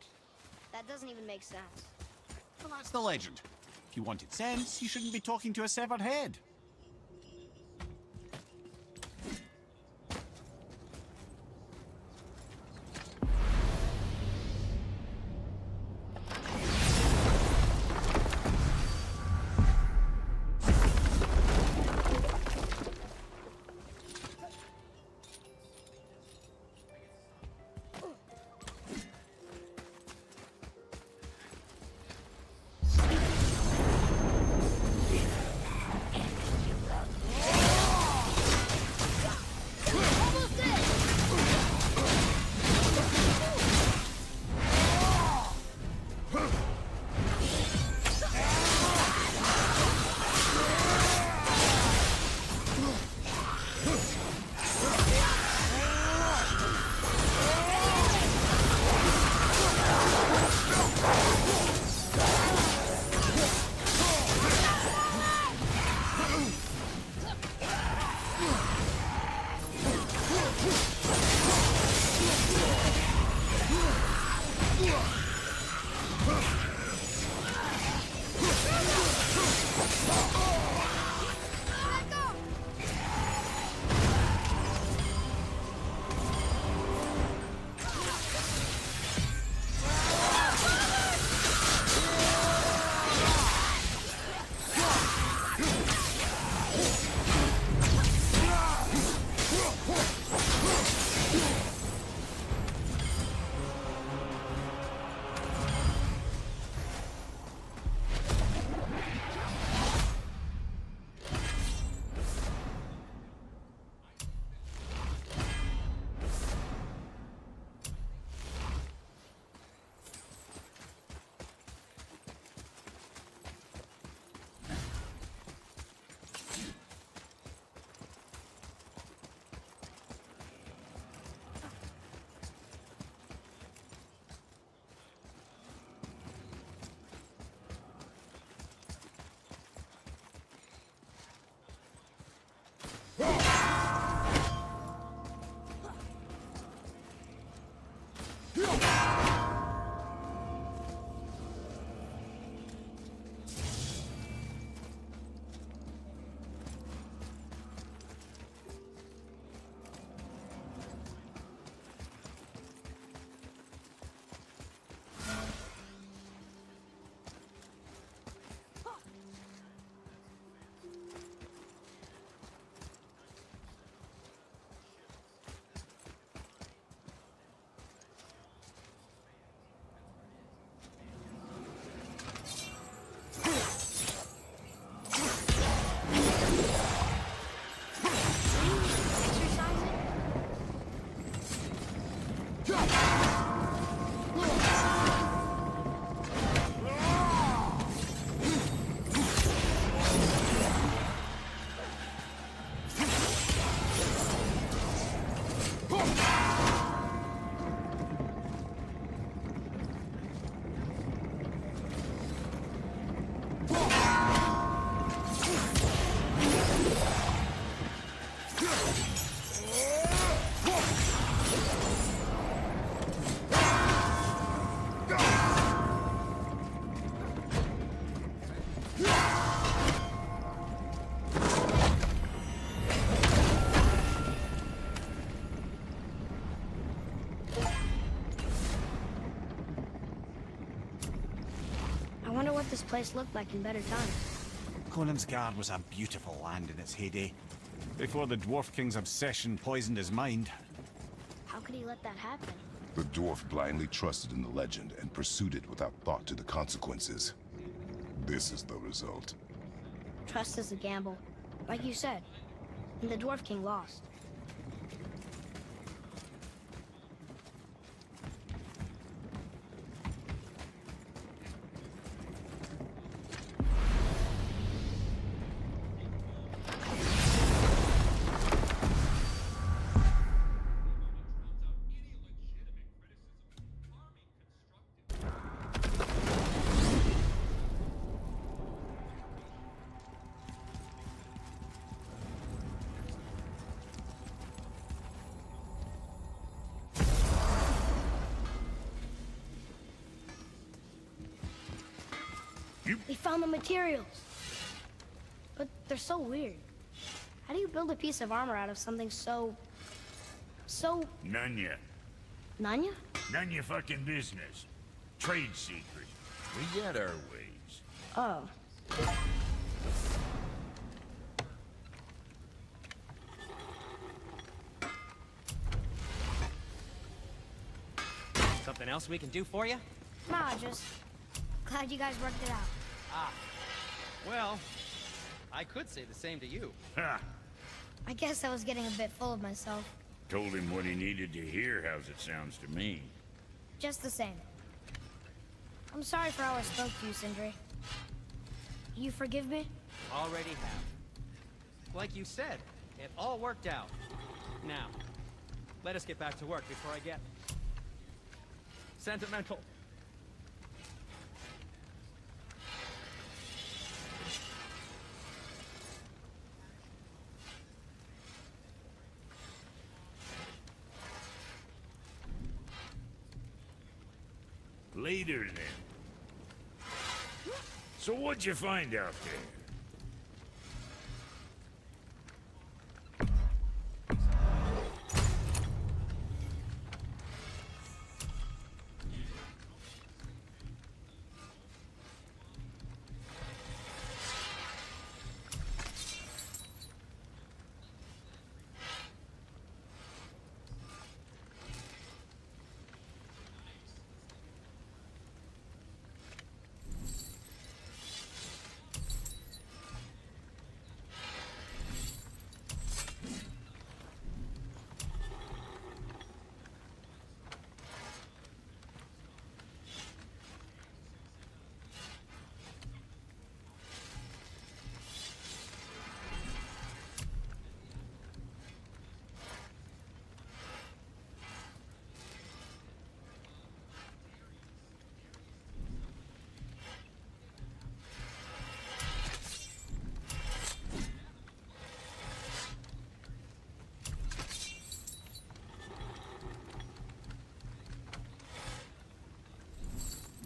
That doesn't even make sense. Well, that's the legend. If you wanted sense, you shouldn't be talking to a severed head. this place looked like in better times. Konungsgard was a beautiful land in its heyday, before the Dwarf King's obsession poisoned his mind. How could he let that happen? The dwarf blindly trusted in the legend and pursued it without thought to the consequences. This is the result. Trust is a gamble, like you said. And the Dwarf King lost. They found the materials. But they're so weird. How do you build a piece of armor out of something so... None ya. None ya? None your fucking business. Trade secret. We got our ways. Oh. Something else we can do for you? Nah, just glad you guys worked it out. Ah. Well, I could say the same to you. Ha! I guess I was getting a bit full of myself. Told him what he needed to hear, how's it sounds to me. Just the same. I'm sorry for how I spoke to you, Sindri. You forgive me? Already have. Like you said, it all worked out. Now, let us get back to work before I get sentimental. Later, then. So what'd you find out there?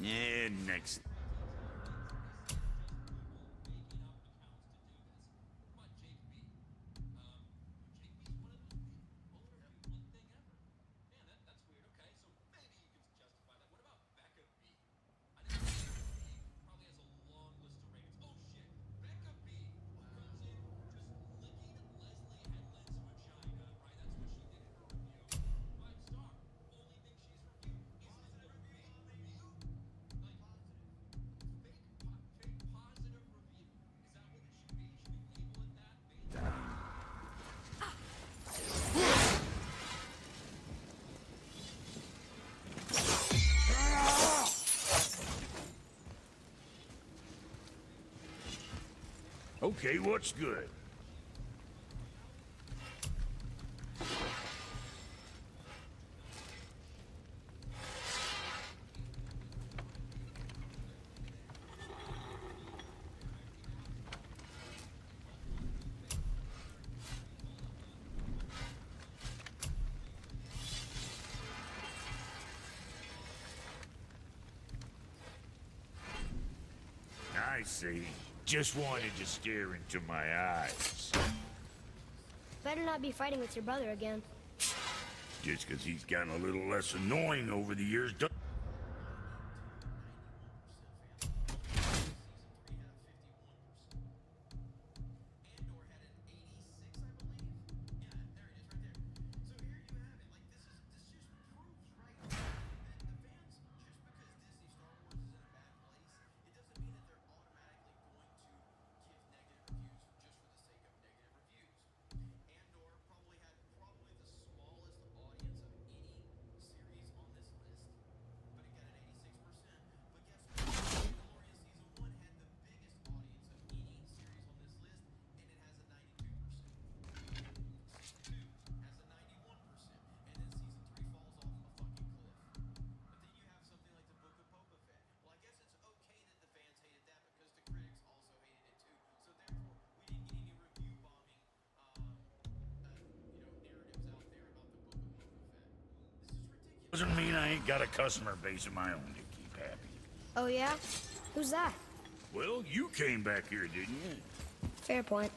Yeah, next. Okay, what's good? I see. Just wanted to stare into my eyes. Better not be fighting with your brother again. Just 'cause he's gotten a little less annoying over the years. Doesn't mean I ain't got a customer base of my own to keep happy. Oh, yeah? Who's that? Well, you came back here, didn't you? Fair point.